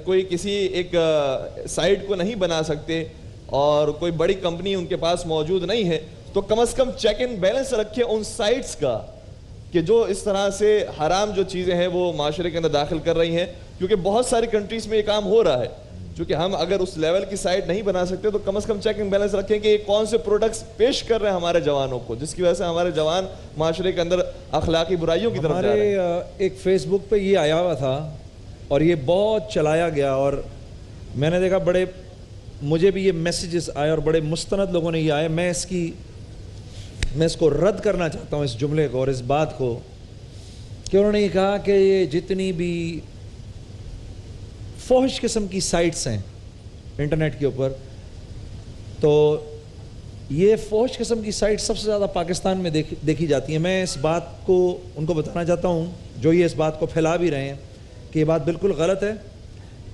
कोई किसी एक साइट को नहीं बना सकते और कोई बड़ी कंपनी उनके पास मौजूद नहीं है, तो कम से कम चेक एंड बैलेंस रखें उन साइट्स का कि जो इस तरह से हराम जो चीज़ें हैं वो माशरे के अंदर दाखिल कर रही हैं। क्योंकि बहुत सारी कंट्रीज़ में ये काम हो रहा है। चूँकि हम अगर उस लेवल की साइट नहीं बना सकते तो कम से कम चेक एंड बैलेंस रखें कि कौन से प्रोडक्ट्स पेश कर रहे हैं हमारे जवानों को, जिसकी वजह से हमारे जवान माशरे के अंदर अखलाकी बुराइयों की तरफ जा रहे हैं। एक फेसबुक पे ये आया हुआ था और ये बहुत चलाया गया और मैंने देखा बड़े, मुझे भी ये मैसेजेस आए और बड़े मुस्तनद लोगों ने ये आए। मैं इसको रद्द करना चाहता हूँ, इस जुमले को और इस बात को, कि उन्होंने ये कहा कि ये जितनी भी फोहिश किस्म की साइट्स हैं इंटरनेट के ऊपर, तो ये फोहिश किस्म की साइट सबसे ज़्यादा पाकिस्तान में देखी जाती हैं। मैं इस बात को उनको बताना चाहता हूँ जो ये इस बात को फैला भी रहे हैं कि ये बात बिल्कुल गलत है।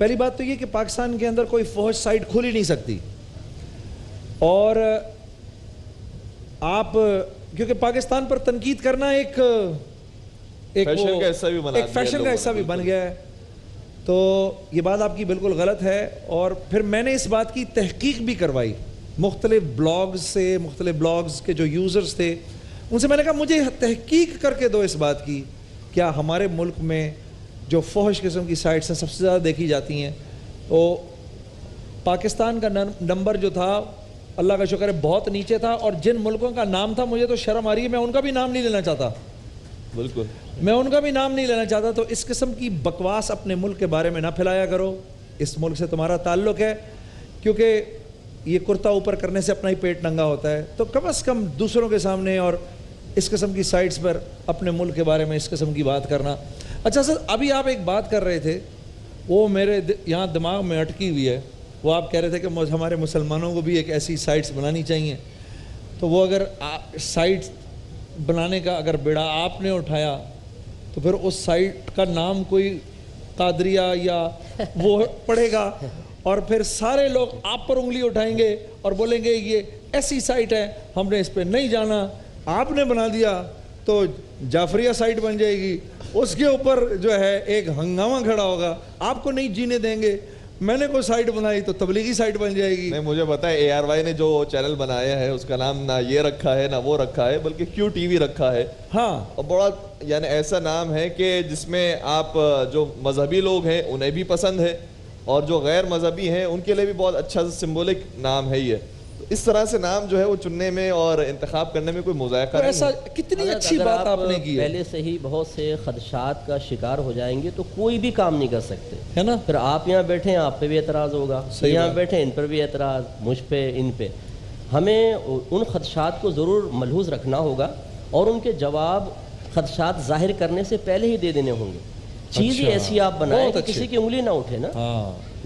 पहली बात तो ये कि पाकिस्तान के अंदर कोई फोहिश साइट खुल ही नहीं सकती, और आप क्योंकि पाकिस्तान पर तनकीद करना एक फैशन का हिस्सा भी बन गया है, तो ये बात आपकी बिल्कुल गलत है। और फिर मैंने इस बात की तहकीक भी करवाई मुख्तलिफ ब्लॉग्स से, मुख्तलिफ ब्लॉग्स के जो यूज़र्स थे उनसे मैंने कहा मुझे तहकीक करके दो इस बात की, क्या हमारे मुल्क में जो फोहिश किस्म की साइट्स हैं सबसे ज़्यादा देखी जाती हैं। तो पाकिस्तान का नंबर जो था अल्लाह का शुक्र है बहुत नीचे था, और जिन मुल्कों का नाम था मुझे तो शर्म आ रही है, मैं उनका भी नाम नहीं लेना चाहता। बिल्कुल, मैं उनका भी नाम नहीं लेना चाहता। तो इस किस्म की बकवास अपने मुल्क के बारे में ना फैलाया करो। इस मुल्क से तुम्हारा ताल्लुक़ है, क्योंकि ये कुर्ता ऊपर करने से अपना ही पेट नंगा होता है। तो कम से कम दूसरों के सामने और इस किस्म की साइट्स पर अपने मुल्क के बारे में इस किस्म की बात करना। अच्छा सर, अभी आप एक बात कर रहे थे, वो मेरे यहाँ दिमाग में अटकी हुई है। वो आप कह रहे थे कि हमारे मुसलमानों को भी एक ऐसी साइट्स बनानी चाहिए। तो वो अगर साइट्स बनाने का अगर बेड़ा आपने उठाया तो फिर उस साइट का नाम कोई कादरिया या वो पड़ेगा, और फिर सारे लोग आप पर उंगली उठाएंगे और बोलेंगे ये ऐसी साइट है, हमने इस पर नहीं जाना, आपने बना दिया, तो जाफरिया साइट बन जाएगी। उसके ऊपर जो है एक हंगामा खड़ा होगा, आपको नहीं जीने देंगे। मैंने कोई साइट बनाई तो तबलीगी साइट बन जाएगी। नहीं, मुझे पता है ARY ने जो चैनल बनाया है उसका नाम ना ये रखा है ना वो रखा है, बल्कि QTV रखा है। हाँ, और बड़ा यानी ऐसा नाम है कि जिसमें आप जो मजहबी लोग हैं उन्हें भी पसंद है और जो गैर मजहबी हैं उनके लिए भी बहुत अच्छा सिंबॉलिक नाम है ये। इस तरह से नाम जो है वो चुनने में और इंतखाब करने में कोई मुज़ायका नहीं ऐसा है। कितनी अच्छी बात आपने की है। पहले से ही बहुत से खदशात का शिकार हो जाएंगे तो कोई भी काम नहीं कर सकते, है ना। फिर आप यहाँ बैठे हैं, आप पे भी एतराज़ होगा, यहाँ बैठे इन पर भी एतराज़, मुझ पे, इन पे। हमें उन खदशात को ज़रूर मलहूज़ रखना होगा और उनके जवाब खदशात ज़ाहिर करने से पहले ही दे देने होंगे। चीज़ ऐसी आप बनाएं कि किसी की उंगली ना उठे ना।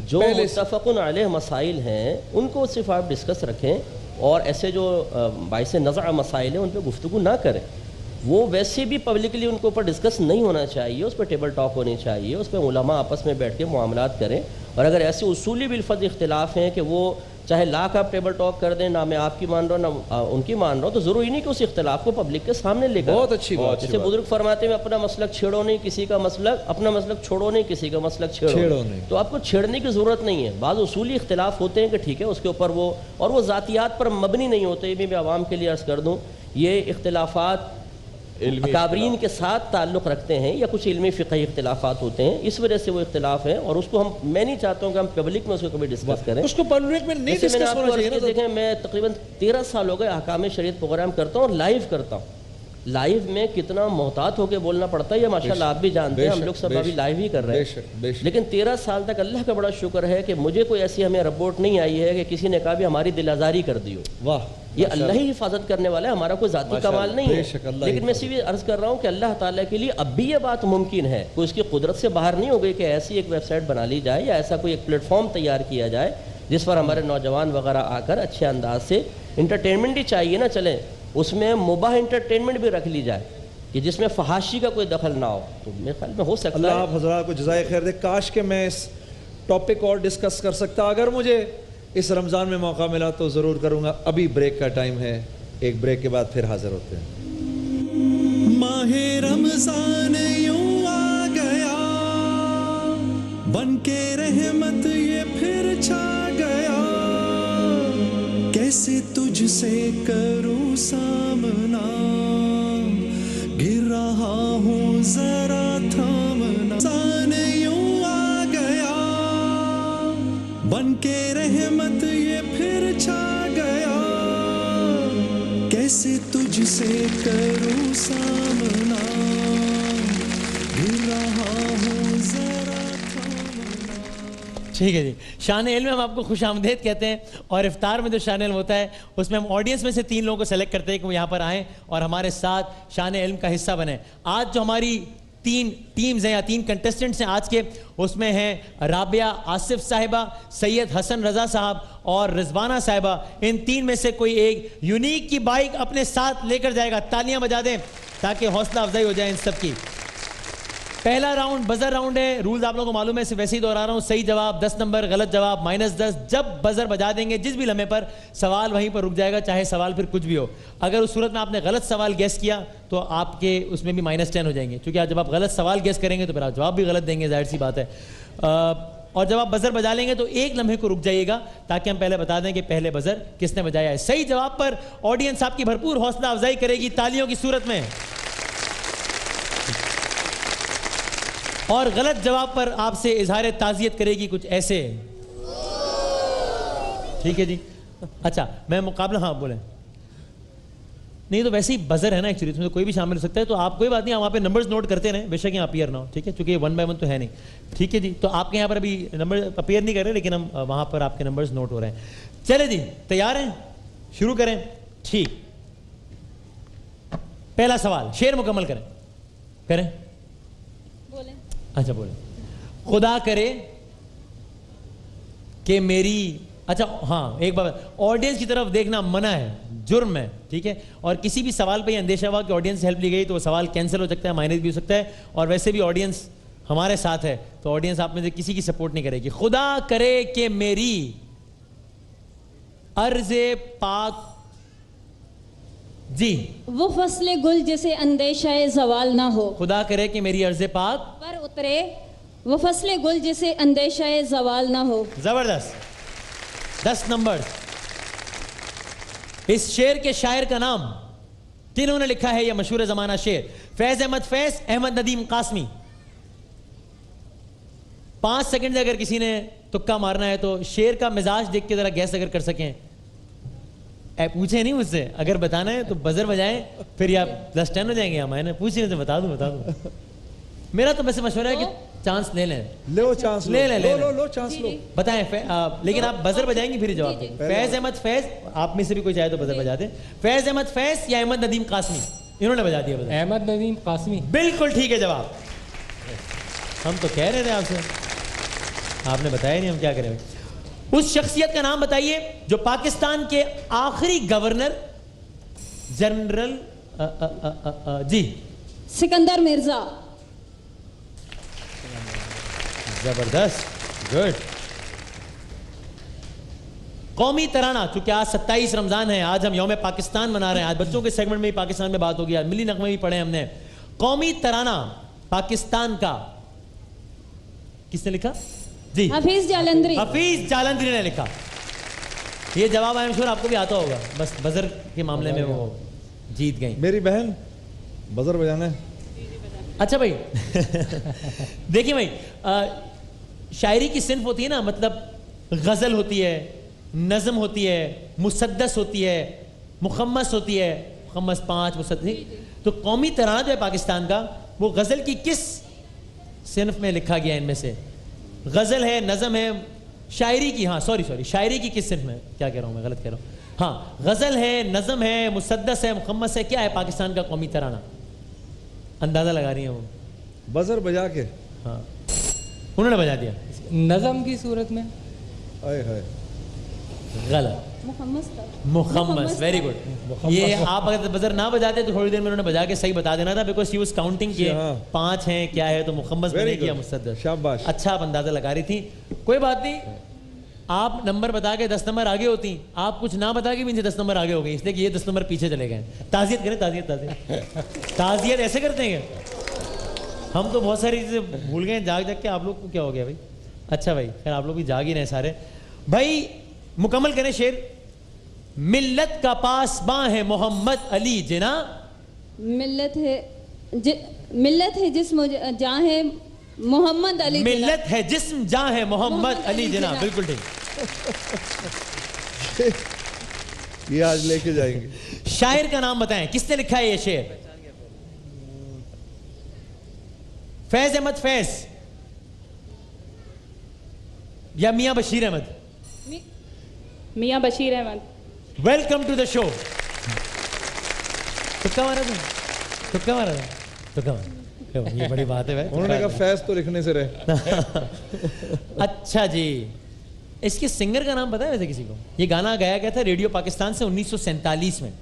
जो मुत्तफ़क़ुन अलैह मसाइल हैं उनको सिर्फ आप डिस्कस रखें और ऐसे जो बाइसे नज़र मसाइल हैं उन पर गुफ्तगू ना करें। वो वैसे भी पब्लिकली उनके ऊपर डिस्कस नहीं होना चाहिए, उस पर टेबल टॉक होनी चाहिए, उस पर उलमा आपस में बैठ के मुआमलात करें। और अगर ऐसे उसूली बिलफज़ इख्तिलाफ हैं कि वो चाहे लाख आप टेबल टॉक कर दें, ना मैं आपकी मान रहा हूँ ना उनकी मान रहा हूँ, तो ज़रूरी नहीं कि उस इख्तिलाफ को पब्लिक के सामने लेकर। बहुत अच्छी बात। जैसे बुजुर्ग फरमाते हैं अपना मसलक छेड़ो नहीं किसी का मसलक, अपना मसलक छोड़ो नहीं किसी का मसलक छेड़ो नहीं। तो आपको छेड़ने की ज़रूरत नहीं है। बाज़ उसूली इख्तिलाफ होते हैं कि ठीक है उसके ऊपर वो, और वो ज़ातियात पर मबनी नहीं होते। ये भी मैं आवाम के लिए अर्ज़ कर दूँ, ये इख्तिलाफ़ात अकाबरीन के साथ ताल्लुक़ रखते हैं या कुछ इल्मी फ़िक़ही इख्तिलाफ़ात होते हैं, इस वजह से वो इख्तिलाफ़ है। और उसको मैं नहीं चाहता हूँ कि हम पब्लिक में उसको कभी डिस्कस करें। उसको पब्लिक में नहीं डिस्कस होना चाहिए ना। देखें, मैं तकरीबन 13 साल हो गए अहकाम शरीयत प्रोग्राम करता हूँ और लाइव करता हूँ। लाइव में कितना मोहतात होकर बोलना पड़ता है ये माशाल्लाह आप भी जानते हैं, हम लोग सब अभी लाइव ही कर रहे हैं। लेकिन 13 साल तक अल्लाह का बड़ा शुक्र है कि मुझे कोई ऐसी हमें रिपोर्ट नहीं आई है कि किसी ने कहा भी हमारी दिल आज़ारी कर दी हो। वाह, ये अल्लाह ही हिफाजत करने वाला है, हमारा कोई ज़ाती कमाल नहीं है। लेकिन मैं सिर्फ अर्ज़ कर रहा हूँ कि अल्लाह ताला के लिए अब भी ये बात मुमकिन है, कोई उसकी कुदरत से बाहर नहीं हो गई कि ऐसी एक वेबसाइट बना ली जाए या ऐसा कोई एक प्लेटफॉर्म तैयार किया जाए जिस पर हमारे नौजवान वगैरह आकर अच्छे अंदाज से, इंटरटेनमेंट ही चाहिए ना, चले उसमें मुबाह इंटरटेनमेंट भी रख ली जाए कि जिसमें फहाशी का कोई दखल ना हो। तो मेरे ख्याल में हो सकता है। अल्लाह आप हज़रात को जज़ाए खैर दे। काश के मैं इस टॉपिक और डिस्कस कर सकता, अगर मुझे इस रमज़ान में मौका मिला तो ज़रूर करूँगा। अभी ब्रेक का टाइम है, एक ब्रेक के बाद फिर हाजिर होते हैं। माहे रमज़ान यूं आ गया, बन के रहमत ये फिर छा गया, कैसे तुझसे करूँ सामना, गिर रहा हूँ जरा थामना। सान यूं आ गया, बन के रहमत ये फिर छा गया, कैसे तुझसे करूँ सामना, गिर रहा हूँ जरा थामना। ठीक है जी, शान इल्म हम आपको खुश आमदेद कहते हैं। और इफ्तार में जो शान इल्म होता है उसमें हम ऑडियंस में से 3 लोगों को सेलेक्ट करते हैं कि वो यहाँ पर आएँ और हमारे साथ शान इल्म का हिस्सा बने। आज जो हमारी 3 टीम्स हैं या 3 कंटेस्टेंट्स हैं आज के, उसमें हैं राबिया आसिफ साहिबा, सैयद हसन रज़ा साहब और रिजवाना साहिबा। इन 3 में से कोई एक यूनिक की बाइक अपने साथ लेकर जाएगा। तालियां बजा दें ताकि हौसला अफजाई हो जाए इन सब की। पहला राउंड बजर राउंड है। रूल्स आप लोगों को मालूम है, सिर्फ वैसे ही दोहरा रहा हूँ। सही जवाब 10 नंबर, गलत जवाब -10। जब बजर बजा देंगे जिस भी लम्हे पर सवाल वहीं पर रुक जाएगा, चाहे सवाल फिर कुछ भी हो। अगर उस सूरत में आपने गलत सवाल गेस किया तो आपके उसमें भी -10 हो जाएंगे, क्योंकि जब आप गलत सवाल गेस करेंगे तो फिर आप जवाब भी गलत देंगे, जाहिर सी बात है। और जब आप बजर बजा लेंगे तो एक लम्हे को रुक जाइएगा ताकि हम पहले बता दें कि पहले बजर किसने बजाया है। सही जवाब पर ऑडियंस आपकी भरपूर हौसला अफजाई करेगी तालियों की सूरत में, और गलत जवाब पर आपसे इजहार ताज़ियत करेगी कुछ ऐसे। ठीक है जी, अच्छा मैं मुकाबला, हाँ बोले। नहीं तो वैसे ही बजर है ना एक्चुअली, इसमें तो कोई भी शामिल हो सकता है, तो आप कोई बात नहीं, आप वहाँ पे नंबर्स नोट करते रहें, बेशक यहाँ अपीयर ना हो, ठीक है, क्योंकि 1 by 1 तो है नहीं, ठीक है जी। तो आपके यहाँ पर अभी नंबर अपीयर नहीं कर रहे, लेकिन हम वहाँ पर आपके नंबर्स नोट हो रहे हैं। चले जी, तैयार हैं, शुरू करें? ठीक, पहला सवाल, शेर मुकम्मल करें। करें? बोले। अच्छा बोले। खुदा करे कि मेरी, अच्छा हाँ एक बात, ऑडियंस की तरफ देखना मना है, जुर्म है, ठीक है। और किसी भी सवाल पे अंदेशा हुआ कि ऑडियंस से हेल्प ली गई तो वो सवाल कैंसिल हो सकता है, माइनस भी हो सकता है। और वैसे भी ऑडियंस हमारे साथ है, तो ऑडियंस आप में से किसी की सपोर्ट नहीं करेगी। खुदा करे कि मेरी अर्ज़े पाक जी, वो फसले गुल जिसे अंदेशा ज़वाल ना हो। खुदा करे कि मेरी अर्ज़े पाक पर उतरे वो फसले गुल जिसे अंदेशा ज़वाल ना हो। जबरदस्त, 10 नंबर। इस शेर के शायर का नाम किन्होंने लिखा है? यह मशहूर जमाना शेर, फैज अहमद फैज, अहमद नदीम कासमी। 5 सेकंड अगर किसी ने तुक्का मारना है तो शेर का मिजाज देख के जरा गैस अगर कर सकें। पूछे नहीं मुझसे, अगर बताना है तो बजर बजाएं, फिर या +10 हो जाएंगे। मैंने पूछे तो बता दूं। मेरा तो वैसे मशवरा है कि चांस ले लें, लो चांस, ले लें, लो चांस लो, बताएं। लेकिन आप बजर बजाएंगे फिर जवाब दें। फैज अहमद फैज, आप में से भी कोई चाहे तो बजर बजा दें। फैज अहमद फैज या अहमद नदीम कासमी? इन्होंने बजा दिया बजर। अहमद नदीम कासमी। बिल्कुल ठीक है जवाब। हम तो कह रहे थे आपसे, आपने बताया नहीं, हम क्या करें। उस शख्सियत का नाम बताइए जो पाकिस्तान के आखिरी गवर्नर जनरल जी। सिकंदर मिर्जा। जबरदस्त, गुड। कौमी तराना, चूंकि आज 27 रमजान है, आज हम यौम पाकिस्तान मना रहे हैं, आज बच्चों के सेगमेंट में ही पाकिस्तान में बात होगी, आज मिली नगमे भी पढ़े हमने। कौमी तराना पाकिस्तान का किसने लिखा जी? हफीज जालंधरी। हफीज जालंधरी ने लिखा। ये जवाब आई एम श्योर आपको भी आता होगा, बस बजर के मामले में वो जीत गई। मेरी बहन बजर बजाना है। अच्छा भाई देखिए भाई, शायरी की सिन्फ होती है ना, मतलब गज़ल होती है, नज़म होती है, मुसद्दस होती है, मुखम्मस होती है, मुखम्मस 5 मुसद्दस। तो कौमी तराना जो है पाकिस्तान का, वो गज़ल की किस सिन्फ में लिखा गया? इनमें से गज़ल है, नज़म है, शायरी की, हाँ सॉरी शायरी की किस सिन्फ में? क्या कह रहा हूँ मैं, गलत कह रहा हूँ। हाँ, गज़ल है, नज़म है, मुसद्दस है, मुखम्मस है, क्या है पाकिस्तान का कौमी तराना? अंदाज़ा लगा रही है वो बजर बजा के। हाँ, उन्होंने बजा दिया। नज़म की सूरत में गलत, मुखम्मस। Very good. ये आप अगर बजर ना बजाते तो थोड़ी देर में उन्होंने बजा के सही बता देना था, बिकॉज शी वाज काउंटिंग के 5 हैं, क्या है, तो मुखम्मस बनेगी या मुसद्दस। शाबाश, अच्छा आप अंदाजा लगा रही थी। कोई बात नहीं, आप नंबर बता के 10 नंबर आगे होती, आप कुछ ना बता के भी इनसे 10 नंबर आगे हो गई, इसलिए कि ये 10 नंबर पीछे चले गए। ताज़ियत करें, ताज़ियत ऐसे करते हैं क्या? हम तो बहुत सारी चीज़ें भूल गए जाग के। आप लोग को क्या हो गया भाई? अच्छा भाई, खैर आप लोग भी जाग ही रहे सारे भाई। मुकम्मल करें शेर। मिल्लत का पासबां है मोहम्मद अली जिना। मिल्लत है जिस्म जां है मोहम्मद अली। मिल्लत है जिस्म जां है मोहम्मद अली जिना। बिल्कुल ठीक। ये आज लेके जाएंगे। शायर का नाम बताएं, किसने लिखा है ये शेर? फैज अहमद फैज या Mian Bashir Ahmad? Mian Bashir Ahmad. Welcome to the show. तुक्का मारा था, तुक्का मारा था, तुक्का मारा। ये बड़ी बात है भाई। उन्होंने कहा फैज तो लिखने से रहे। अच्छा जी, इसके सिंगर का नाम पता है वैसे किसी को? ये गाना गाया गया था रेडियो पाकिस्तान से 1947 में।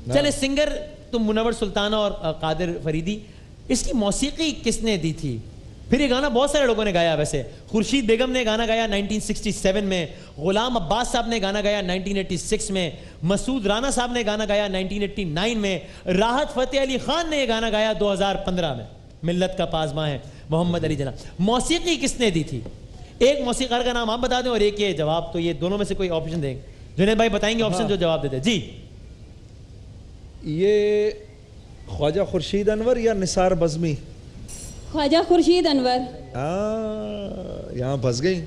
चले सिंगर तो मुनव्वर सुल्ताना और कादिर फरीदी। इसकी मौसीकी किसने दी थी? फिर ये गाना बहुत सारे लोगों ने गाया। वैसे खुर्शीद बेगम ने गाना गाया 1967 में, गुलाम अब्बास साहब ने गाना गाया 1986 में, मसूद राना साहब ने गाना गाया 1989 में, राहत फ़तेह अली खान ने गाना गाया 2015 में। मिल्लत का पासबां है मोहम्मद अली जना। मौसीकी किसने दी थी? एक मौसीकार का नाम आप बता दें और एक ये जवाब, तो ये दोनों में से कोई ऑप्शन देंगे। जुनैद भाई बताएंगे ऑप्शन जो जवाब देते जी। ये ख्वाजा खुर्शीद अनवर या निसार बज़मी? ख्वाजा खुर्शीद अनवर। यहाँ फंस गई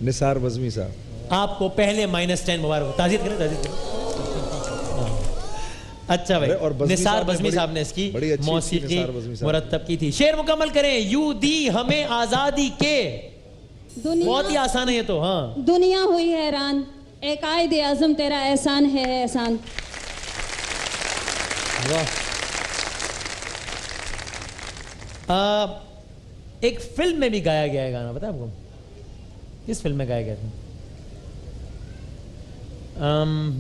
निसार बज़मी साहब। आपको पहले -10 मुबारक। ताज़ियत करें, ताज़ियत करें। अच्छा भाई, निसार बज़मी साहब ने इसकी मौसीकी मुरत्तब की थी। शेर मुकम्मल करें। यूं दी हमें आज़ादी के, बहुत ही आसान है ये तो। हाँ, दुनिया हुई हैरान, एक कायद आज़म तेरा एहसान है एहसान। एक फिल्म में भी गाया गया है गाना, पता है आपको? किस फिल्म में गाया गया था?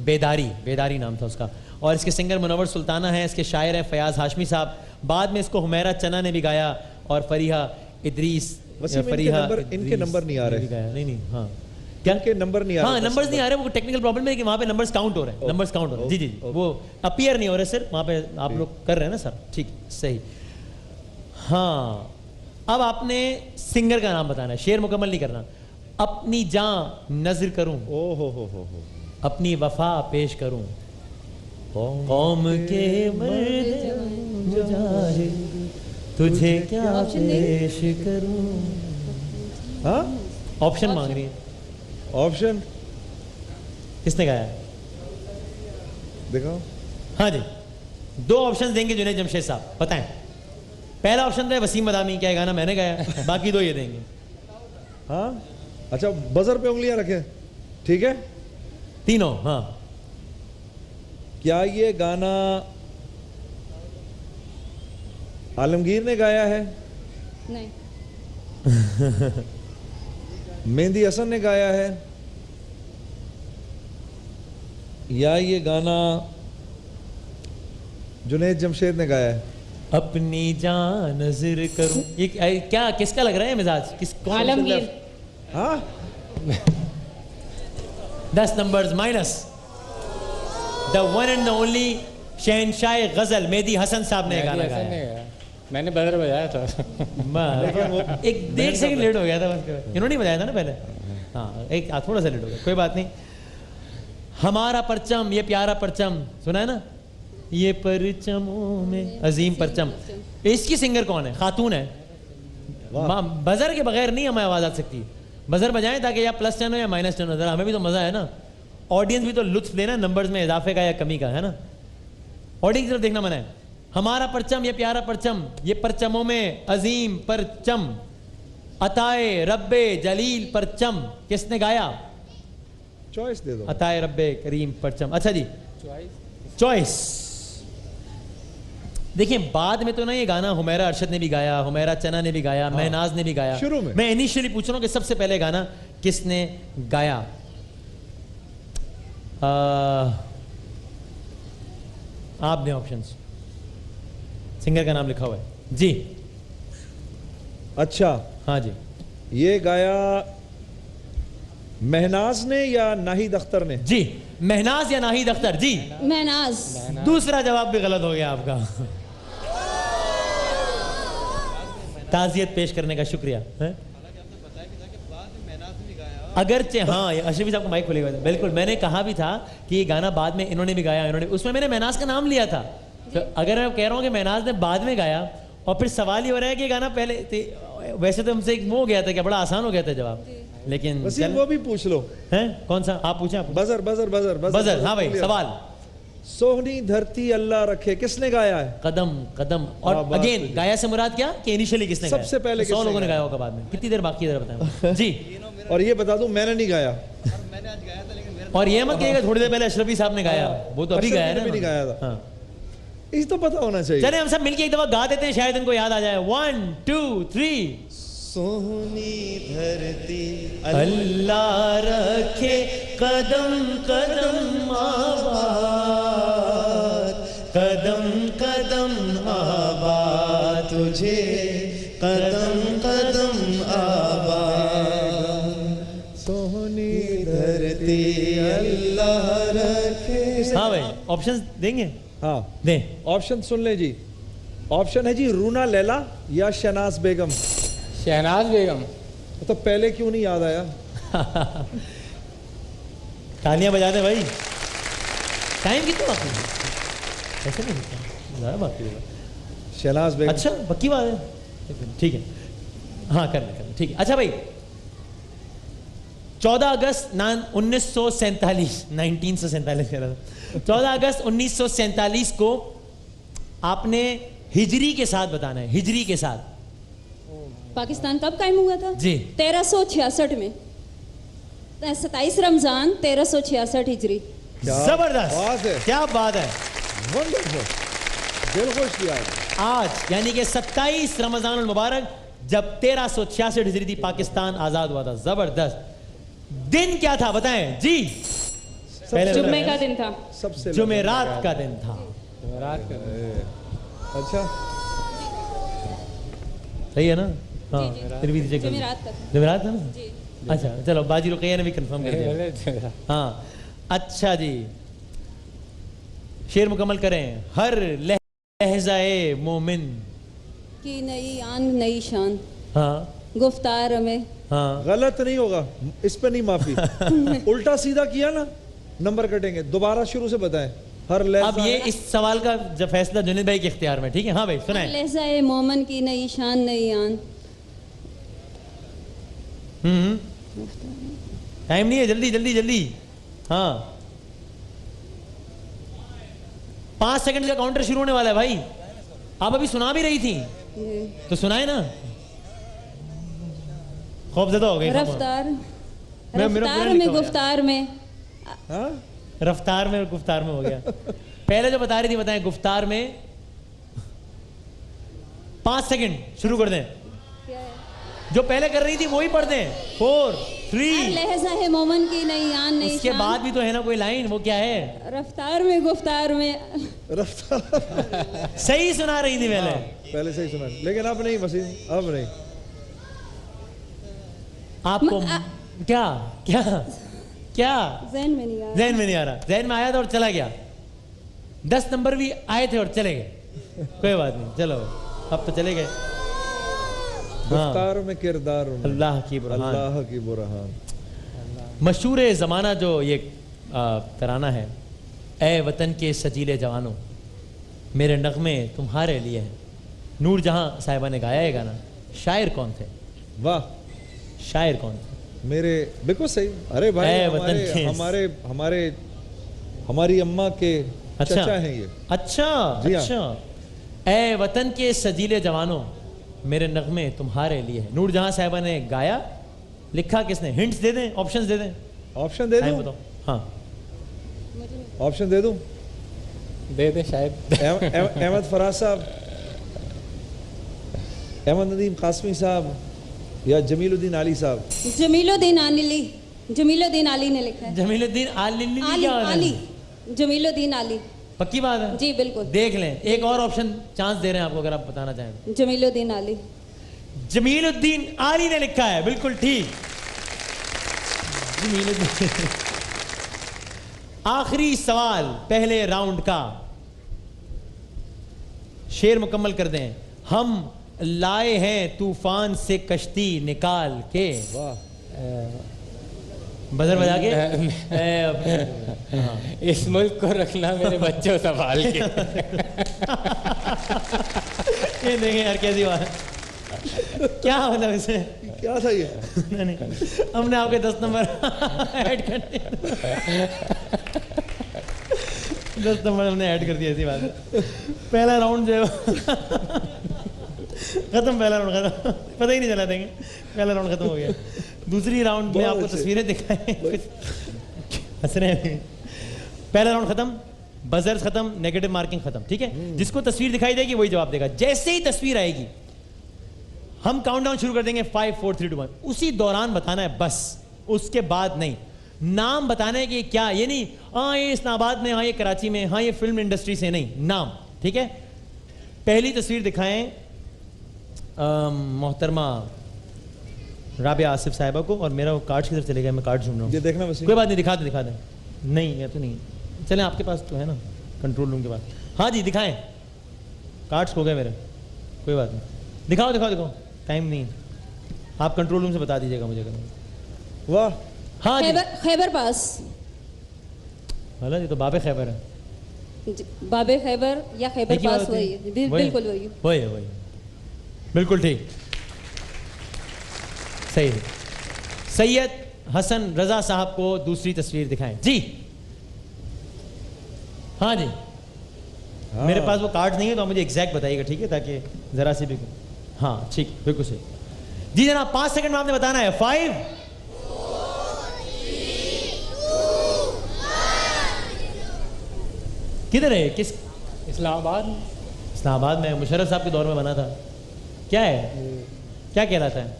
बेदारी, बेदारी नाम था उसका। और इसके सिंगर मुनव्वर सुल्ताना है, इसके शायर हैं फयाज हाशमी साहब। बाद में इसको हुमैरा चना ने भी गाया और फरीहा इदरीस। इनके नंबर नहीं आ रहे। नहीं, हाँ, क्या के नंबर नहीं आ रहे? हाँ, नंबर्स नहीं आ रहे। वो टेक्निकल प्रॉब्लम है कि वहाँ पे नंबर्स काउंट हो रहे हैं, नंबर्स काउंट हो रहे हैं। जी, वो अपीयर नहीं हो रहे सर, वहाँ पे आप लोग कर रहे हैं ना सर? ठीक, सही। हाँ, अब आपने सिंगर का नाम बताना है, शेर मुकम्मल नहीं करना। अपनी जान नजर करूं, हो, अपनी वफा पेश करूं, कौम के मर्द मुजाहिद तुझे क्या पेश करूं। हाँ, ऑप्शन मांग रही है। ऑप्शन किसने गाया है? दिखाओ। हाँ जी, 2 ऑप्शन देंगे जुनैद जमशेद साहब, बताएं। पहला ऑप्शन है वसीम बदामी, क्या गाना मैंने गाया। बाकी 2 ये देंगे। हाँ, अच्छा, बजर पे उंगलियां रखें, ठीक है? तीनों। हाँ, क्या ये गाना आलमगीर ने गाया है? नहीं। मेहंदी हसन ने गाया है? या ये गाना जुनैद जमशेद ने गाया है? अपनी जान नजर करूं, ये क्या किसका लग रहा है मिजाज? आलमगीर। हाँ, 10 numbers minus. The one and the only शहनशाह गजल मेहदी हसन साहब ने गाना गाया। मैंने बजर बजाया था। एक 1.5 सेकंड लेट हो गया था बस। इन्होंने बताया था ना पहले। हाँ, एक थोड़ा सा लेट हो गया, कोई बात नहीं। हमारा परचम, ये प्यारा परचम, सुना है ना? ये परचमों में अजीम परचम। इसकी सिंगर कौन है? खातून है। बजर के बगैर नहीं हमें आवाज आ सकती। बजर बजाएं ताकि या +10 हो या -10 हो, जरा हमें भी तो मजा है ना। ऑडियंस भी तो लुत्फ लेना, नंबर्स में इजाफे का या कमी का, है ना? ऑडियंस की तरफ देखना मना है। हमारा परचम, ये प्यारा परचम, ये परचमों में अजीम परचम, अताए रब्बे जलील परचम। किसने गाया? चॉइस दे दो। अताए रब्बे करीम परचम। अच्छा जी, चॉइस देखिए। बाद में तो ना ये गाना हुमैरा अरशद ने भी गाया, हुमैरा चना ने भी गाया, महनाज ने भी गाया। शुरू में मैं इनिशियली पूछ रहा हूं कि सबसे पहले गाना किसने गाया? आपने ऑप्शंस, सिंगर का नाम लिखा हुआ है जी। अच्छा, हाँ जी। ये गाया महनाज ने या नाहिद अख्तर ने? जी, महनाज या नाहिद अख्तर? जी, महनाज। दूसरा जवाब भी गलत हो गया आपका। ताज़ियत पेश करने का शुक्रिया है। अगरचे हाँ, अशरफी साहब को माइक खुलेगा। बिल्कुल, मैंने कहा भी था कि ये गाना बाद में इन्होंने भी गाया, इन्होंने, उसमें मैंने महनाज का नाम लिया था। तो अगर मैं कह रहा हूँ कि महनाज ने बाद में गाया और फिर सवाल ही हो रहा है कि ये गाना पहले, वैसे तो हमसे एक वो हो गया था, क्या बड़ा आसान हो गया था जवाब, लेकिन वो भी पूछ लो। हैं? कौन सा? आप पूछें। आप buzzer buzzer buzzer buzzer, buzzer. हाँ भाई, सवाल। सोहनी धरती अल्लाह रखे, किसने गाया है? कदम कदम। और अगेन गाया से मुराद क्या कि इनिशियली किसने गाया? सबसे पहले 100 लोगों ने गाया होगा, बाद में कितनी देर बाकी है बताएं जी। और ये बता दूं, मैंने नहीं गाया। और ये मत कहिएगा थोड़ी देर पहले अशरफी साहब ने गाया, वो तो अभी गाया ना। नहीं गाया था। हाँ, इस तो पता होना चाहिए। चले हम सब मिलके एक दफा गा देते हैं, शायद इनको याद आ जाए। 1 2 3। सोहनी धरती अल्लाह रखे कदम कदम आबाद, कदम कदम आबाद तुझे, कदम कदम आबाद। सोहनी धरती अल्लाह रखे। हाँ भाई, ऑप्शन देंगे? हाँ दे। ऑप्शन सुन ले जी। ऑप्शन है जी रूना लैला या शहनाज बेगम। शहनाज बेगम। तो पहले क्यों नहीं याद आया? तालियां बजा दे भाई। टाइम कितना बाकी है? ऐसे नहीं ज़्यादा बाकी होगा। शहनाज बेगम। अच्छा, पक्की बात है, ठीक है। हाँ, कर ले ठीक है। अच्छा भाई, 14 अगस्त 1947, 1947 कह रहा था, 14 अगस्त 1947 को आपने हिजरी के साथ बताना है, हिजरी के साथ। पाकिस्तान कब कायम हुआ था? जी 1366 में, 27 रमजान 1366 हिजरी। जबरदस्त, क्या बात है, दिल खुश किया आज यानी कि 27 रमजान मुबारक जब 1366 हिजरी थी, पाकिस्तान आजाद हुआ था। जबरदस्त। दिन क्या था बताएं जी? जुम्मे का दिन था, सबसे जुमेरात का दिन था। अच्छा सही है ना? हाँ फिर भी दीजिए, जुमेरात था ना? अच्छा चलो, बाजी रुकैया ने भी कंफर्म कर दिया। हाँ अच्छा जी, शेर मुकम्मल करें। हर लहज़ाए मोमिन की नई आन नई शान। हाँ गुफ्तार में। हाँ गलत नहीं होगा, इस पे नहीं माफी। उल्टा सीधा किया ना नंबर कटेंगे। दोबारा शुरू से बताएं। हर अब ये इस सवाल का जब फैसला जुनैद भाई के इख्तियार में, ठीक है? हाँ भाई सुनाएं। लहज़ाए मोमिन की नई शान नई आन। टाइम नहीं है, जल्दी जल्दी जल्दी। हाँ 5 सेकंड का काउंटर शुरू होने वाला है भाई। आप अभी सुना भी रही थी तो सुनाए ना। खौफजदा हो गए। रफ्तार रफ्तार में गुफ्तार में। रफ्तार में और गुफ्तार में हो गया। पहले जो बता रही थी बताएं। गुफ्तार में 5 सेकंड शुरू कर दें। जो पहले कर रही थी वही पढ़ दें। 4 3 लहज़ा है मोमन की नई आन नई उसके बाद भी तो है ना कोई लाइन, वो क्या है? रफ्तार में गुफ्तार में। रफ्तार सही सुना रही थी पहले। पहले सही सुना, लेकिन अब नहीं वसीम, अब नहीं। आपको क्या क्या क्या ज़हन में नहीं आ रहा। ज़हन में नहीं आ रहा। ज़हन में आया था और चला गया। 10 नंबर भी आए थे और चले गए। कोई बात नहीं, चलो अब तो चले गए। गुफ्तार में किरदार अल्लाह की बुरहान, अल्लाह की बुरहान। मशहूर ज़माना जो ये तराना है, ए वतन के सजीले जवानों मेरे नगमे तुम्हारे लिए हैं। नूर जहां साहिबा ने गाया है गाना। शायर कौन थे? वाह, शायर कौन थे? मेरे बिल्कुल सही। अरे भाई हमारे हमारी अम्मा के चचा हैं ये। अच्छा अच्छा। ए वतन के सजीले जवानों मेरे नगमे तुम्हारे लिए है। नूर जहां साहिबा ने गाया। लिखा किसने? हिंट्स दे दें, ऑप्शंस दे दें। ऑप्शन दे दूं? हाँ ऑप्शन दे दूं? दे दे शायद। अहमद फराज साहब, अहमद नदीम कासमी साहब या जमीलुद्दीन आली साहब? जमीलुद्दीन आली। जमीलुद्दीन आली ने लिखा है। जमीलुद्दीन आली। जमीलुद्दीन आली। पक्की बात है? जी बिल्कुल। देख लें, एक और ऑप्शन चांस दे रहे हैं आपको अगर आप बताना चाहें। जमीलुद्दीन आली। जमीलुद्दीन आली ने लिखा है, बिल्कुल ठीक। जमीलुद्दीन। आखिरी सवाल पहले राउंड का। शेर मुकम्मल कर दें। हम लाए हैं तूफान से कश्ती निकाल के। वाह। बजर बजा के। इस मुल्क को रखना मेरे बच्चों संभाल के। ये देखें यार कैसी बात। क्या मतलब इसे? क्या था ये? नहीं, हमने आपके 10 नंबर ऐड कर दिए। 10 नंबर हमने ऐड कर दिया। ऐसी बात है। पहला राउंड जो है खत्म। पहला राउंड खत्म, पता ही नहीं चला देंगे। पहला राउंड खत्म हो गया। दूसरी राउंड में आपको तस्वीरें दिखाएं। हंस रहे हैं। पहला राउंड खत्म, बजर्स खत्म, नेगेटिव मार्किंग खत्म। ठीक है, जिसको तस्वीर दिखाई देगी वही जवाब देगा। जैसे ही तस्वीर आएगी हम काउंटडाउन शुरू कर देंगे। 5 4 3 2 1। उसी दौरान बताना है बस, उसके बाद नहीं। नाम बताने की क्या, ये नहीं हाँ ये इस्लामाबाद में, हाँ ये कराची में, हाँ ये फिल्म इंडस्ट्री से, नहीं, नाम। ठीक है, पहली तस्वीर दिखाएं मोहतरमा राबिया आसिफ साहिबा को। और मेरा वो कार्ड्स की तरफ चले गया, मैं कार्ड ढूंढ रहा हूँ। ये देखना वसीम। कोई बात नहीं, दिखा दें। नहीं ये तो नहीं, चलें आपके पास तो है ना कंट्रोल रूम के पास। हाँ जी दिखाएं। कार्ड्स हो गए मेरे, कोई बात नहीं। दिखाओ। टाइम नहीं, आप कंट्रोल रूम से बता दीजिएगा मुझे। वाह। हाँ खैबर पास। मतलब ये तो बाबे खैबर है। बाबे खैबर या खैबर पास वही है। बिल्कुल वही है। बिल्कुल ठीक, सही है। सैयद हसन रजा साहब को दूसरी तस्वीर दिखाएं जी। हाँ जी, मेरे पास वो कार्ड नहीं है तो आप मुझे एग्जैक्ट बताइएगा, ठीक है, ताकि जरा सी भी। हाँ ठीक, बिल्कुल सही जी जनाब। 5 सेकंड में आपने बताना है। 5 किधर है? किस? इस्लामाबाद। इस्लामाबाद में मुशर्रफ साहब के दौर में बना था। क्या है, क्या कहलाता है?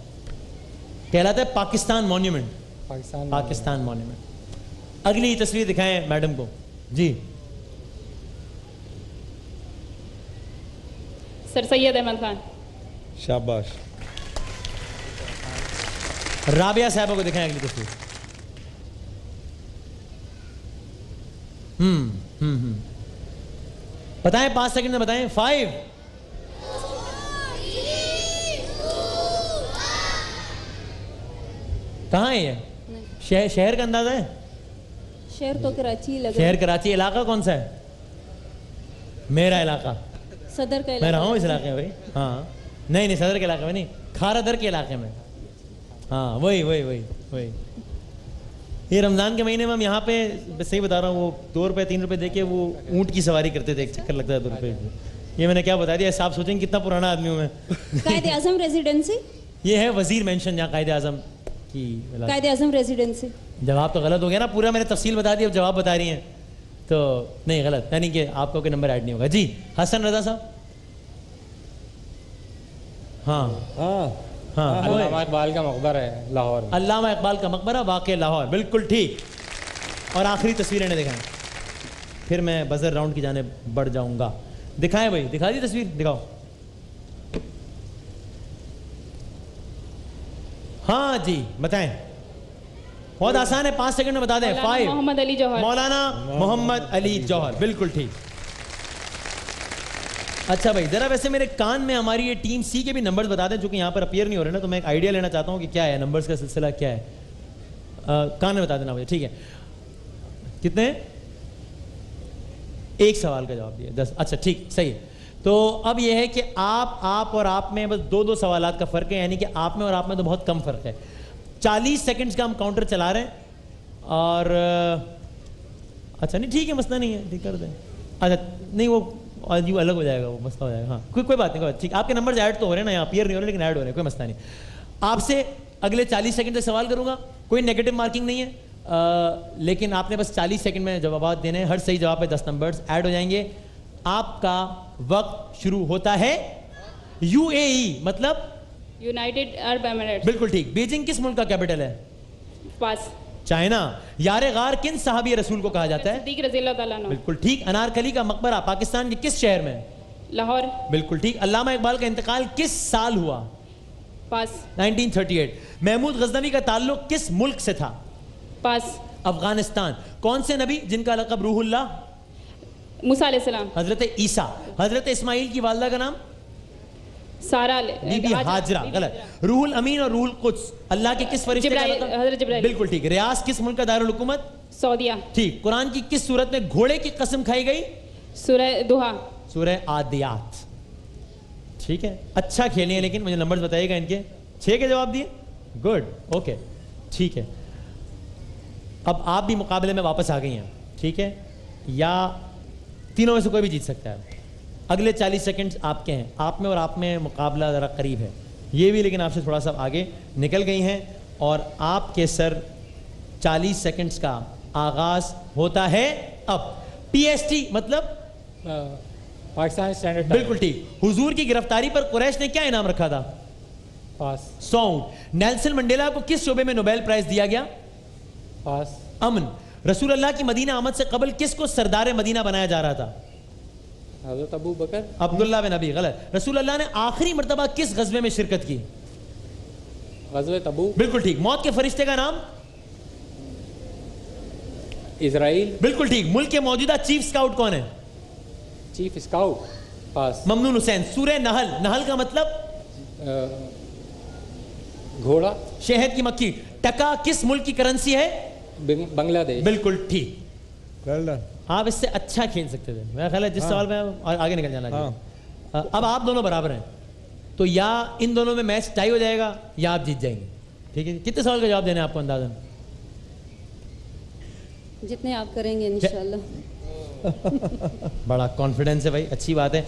कहलाता है पाकिस्तान मॉन्यूमेंट। पाकिस्तान मॉन्यूमेंट। अगली तस्वीर दिखाएं मैडम को जी। सर सैयद अहमद खान। शाबाश। राबिया साहबा को दिखाएं अगली तस्वीर। बताएं, 5 सेकंड में बताएं। 5 कहाँ है ये? शहर का अंदाजा है? शहर तो कराची लगा। शहर कराची। इलाका कौन सा है? मेरा इलाका सदर का इलाका। मैं रहा हूँ इस इलाके में भाई। हाँ नहीं नहीं, सदर के इलाके में नहीं, खारादर के इलाके में। हाँ वही वही वही वही। ये रमज़ान के महीने में हम यहाँ पे, सही बता रहा हूँ, वो 2 रुपये 3 रुपये देके वो ऊँट की सवारी करते थे, एक चक्कर लगता है 2 रुपये। ये मैंने क्या बता दिया, साहब सोचेंगे कितना पुराना आदमी हूँ मैं। कायदे आज़म रेजिडेंसी। ये है वजीर मेंशन, जहाँ कायदे आज़म की। कायदे आज़म रेजिडेंसी। जवाब तो गलत हो गया ना, पूरा मैंने तफसील बता दी, अब जवाब बता रही हैं तो नहीं, गलत, यानी कि आपका कोई नंबर ऐड नहीं होगा जी। हसन रजा साहब। हाँ हाँ हाँ, अल्लामा इकबाल का मकबरा है लाहौर में। अल्लामा इकबाल का मकबरा वाक़ लाहौर, बिल्कुल ठीक। और आखिरी तस्वीरें ने दिखाएं, फिर मैं बजर राउंड की जाने बढ़ जाऊंगा। दिखाएं भाई, दिखा दी तस्वीर, दिखाओ। हाँ जी बताएं, बहुत आसान है, 5 सेकंड में बता दें। 5 मोहम्मद अली जौहर। मौलाना मोहम्मद अली जौहर, बिल्कुल ठीक। अच्छा भाई, जरा वैसे मेरे कान में हमारी ये टीम सी के भी नंबर्स बता दें, जो कि यहाँ पर अपीयर नहीं हो रहे ना, तो मैं एक आइडिया लेना चाहता हूँ कि क्या है नंबर्स का सिलसिला, क्या है। कान में बता देना मुझे, ठीक है। कितने? एक सवाल का जवाब दिया, 10। अच्छा ठीक, सही है। तो अब यह है कि आप और आप में बस 2 सवालात का फ़र्क है, यानी कि आप में और आप में तो बहुत कम फ़र्क है। 40 सेकंड्स का हम काउंटर चला रहे हैं और अच्छा नहीं, ठीक है, मसला नहीं है, ठीक कर दें। अच्छा नहीं, वो आज अलग हो जाएगा, वो मसला हो जाएगा। हाँ कोई बात नहीं, ठीक। आपके नंबर ऐड तो हो रहे हैं ना, यहाँ अपीयर नहीं हो रहे, लेकिन ऐड हो रहे हैं, कोई मसला नहीं। आपसे अगले 40 सेकंड से सवाल करूँगा, कोई नेगेटिव मार्किंग नहीं है, लेकिन आपने बस 40 सेकंड में जवाब देने हैं। हर सही जवाब पे 10 नंबर्स ऐड हो जाएंगे। आपका वक्त शुरू होता है। UAE मतलब यूनाइटेड अरब एमिरेट्स। बिल्कुल ठीक। बीजिंग किस मुल्क का कैपिटल है? पास। चाइना। यारे गार किन सहाबी रसूल को कहा जाता है? सिद्दीक रज़ियल्लाहु ताला अन्हु। बिल्कुल ठीक। अनारकली का मकबरा पाकिस्तान के किस शहर में? लाहौर। बिल्कुल ठीक। अल्लामा इकबाल का इंतकाल किस साल हुआ? पास। 1938। महमूद गजनवी का ताल्लुक किस मुल्क से था? पास। अफगानिस्तान। कौन से नबी जिनका लक़ब रूहुल्लाह? मूसा अलैहिस्सलाम। हजरत ईसा। हजरत इस्माइल की वालिदा का नाम? सारा। बीबी हाजरा, गलत। रूहुल अमीन और रूहुल कुद्स अल्लाह के किस फरिश्ते का लक़ब? हजरत जिब्राइल। बिल्कुल ठीक। रियाज किस मुल्क का दारुल हुकूमत? सऊदीया। ठीक। कुरान की किस सूरत में घोड़े की कसम खाई गई? सूरह दुहा। सूरह आदियात। ठीक है, अच्छा खेले हैं, लेकिन मुझे नंबर्स बताइएगा इनके। 6 के जवाब दिए, गुड, ओके, ठीक है। अब आप भी मुकाबले में वापस आ गई हैं, ठीक है, या तीनों में से कोई भी जीत सकता है। अगले 40 सेकंड्स आपके हैं। आप में और आप में मुकाबला ज़रा करीब है, ये भी लेकिन आपसे थोड़ा सा आगे निकल गई हैं। और आपके सर 40 सेकंड्स का आगाज होता है अब। PST मतलब पाकिस्तान स्टैंडर्ड। बिल्कुल ठीक। हुजूर की गिरफ्तारी पर कुरैश ने क्या इनाम रखा था? पास। 100 ऊंट। नेल्सन मंडेला को किस शोबे में नोबेल प्राइज दिया गया? पास। अमन। रसूल अल्लाह की मदीना आमद से कबल किसको सरदार मदीना बनाया जा रहा था? हज़रत अबू बकर। अब्दुल्ला बिन अबी, गलत। रसूल अल्लाह ने आखिरी मर्तबा किस गज़वे में शिरकत की? ग़ज़वे तबूक। बिल्कुल ठीक। मौत के फरिश्ते का नाम? इजराइल। बिल्कुल ठीक। मुल्क के मौजूदा चीफ स्काउट कौन है? Chief scout. Pass. Mamnoon Hussain. सूरह नहल, नहल का मतलब? घोड़ा। शहद की मक्खी। टका किस मुल्क की करेंसी है? बांग्लादेश। बिल्कुल ठीक। आप इससे अच्छा खेल सकते थे, मेरा ख्याल है। जिस सवाल में आगे निकल जाना चाहिए। अब आप दोनों बराबर हैं, तो या इन दोनों में मैच टाई हो जाएगा या आप जीत जाएंगे, ठीक है। कितने सवाल का जवाब देना है आपको अंदाजन? जितने आप करेंगे इंशाल्लाह। बड़ा कॉन्फिडेंस है भाई, अच्छी बात है।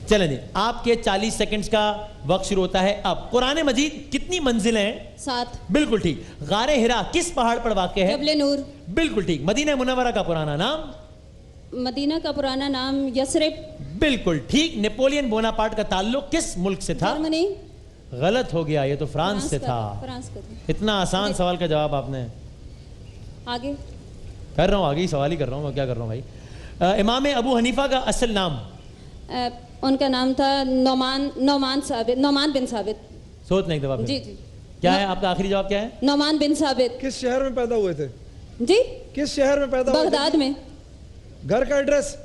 चलें जी, आपके 40 सेकंड्स का वक्त शुरू होता है अब। कुरान मजीद कितनी मंजिलें हैं? 7। बिल्कुल ठीक। गारे हिरा किस पहाड़ पर वाक़ है? जबल नूर। बिल्कुल ठीक। मदीना मुनव्वरा का पुराना नाम? मदीना का पुराना नाम यसरिब। बिल्कुल ठीक। नेपोलियन बोनापार्ट का ताल्लुक किस मुल्क से था? जर्मनी। गलत हो गया, ये तो फ्रांस से था। फ्रांस का था। इतना आसान सवाल का जवाब आपने। आगे कर रहा हूँ, आगे ही सवाल ही कर रहा हूँ मैं, क्या कर रहा हूँ भाई। इमाम अबू हनीफा का असल नाम? उनका नाम था नौमान बिन साबित। सोच नहीं दफा। जी जी। क्या है आपका आखिरी जवाब? क्या है? नौमान बिन साबित। किस शहर में पैदा हुए थे? जी, किस शहर में पैदा हुए थे? बगदाद में। घर का एड्रेस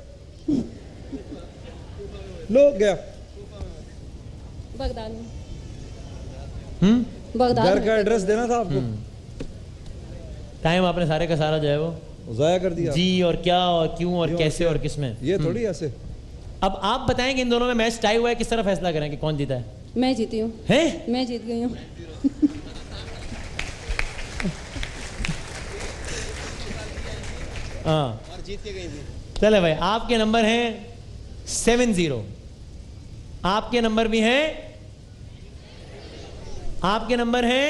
लो गया। बगदाद में। बगदाद। घर का एड्रेस देना था आपको। टाइम आपने सारे का सारा जो है वो ज़ाया कर दिया। जी और क्या और क्यों और कैसे और किसमें, ये थोड़ी ऐसे। अब आप बताएंगे इन दोनों में मैच टाई हुआ है, किस तरह फैसला करें कि कौन जीता है? मैं जीती हूँ। हैं? मैं जीत गई हूँ। हाँ जीत के गई थी। चले भाई, आपके नंबर हैं 70। आपके नंबर भी हैं, आपके नंबर हैं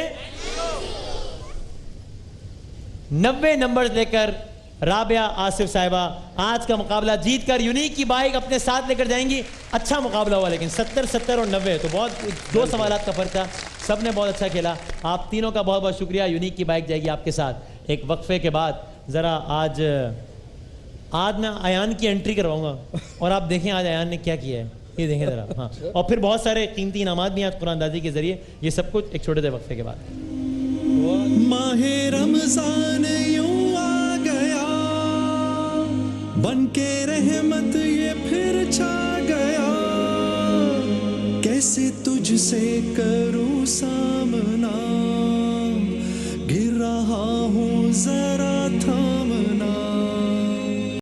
90 नंबर लेकर राबिया आसिफ साहिबा आज का मुकाबला जीतकर यूनिक की बाइक अपने साथ लेकर जाएंगी। अच्छा मुकाबला हुआ, लेकिन 70, 70 और 90 तो बहुत, 2 सवालात का फर्क था। सबने बहुत अच्छा खेला। आप तीनों का बहुत बहुत शुक्रिया। यूनिक की बाइक जाएगी आपके साथ एक वक्फे के बाद। ज़रा आज मैं अयान की एंट्री करवाऊंगा और आप देखें आज अयान ने क्या किया है, ये देखें ज़रा। हाँ, और फिर बहुत सारे कीमती इनामात भी हैं कुरानदाजी के ज़रिए। ये सब कुछ एक छोटे से वक्फे के बाद। माहे रमजान यूं आ गया, बन के रहमत ये फिर छा गया, कैसे तुझसे करूं सामना।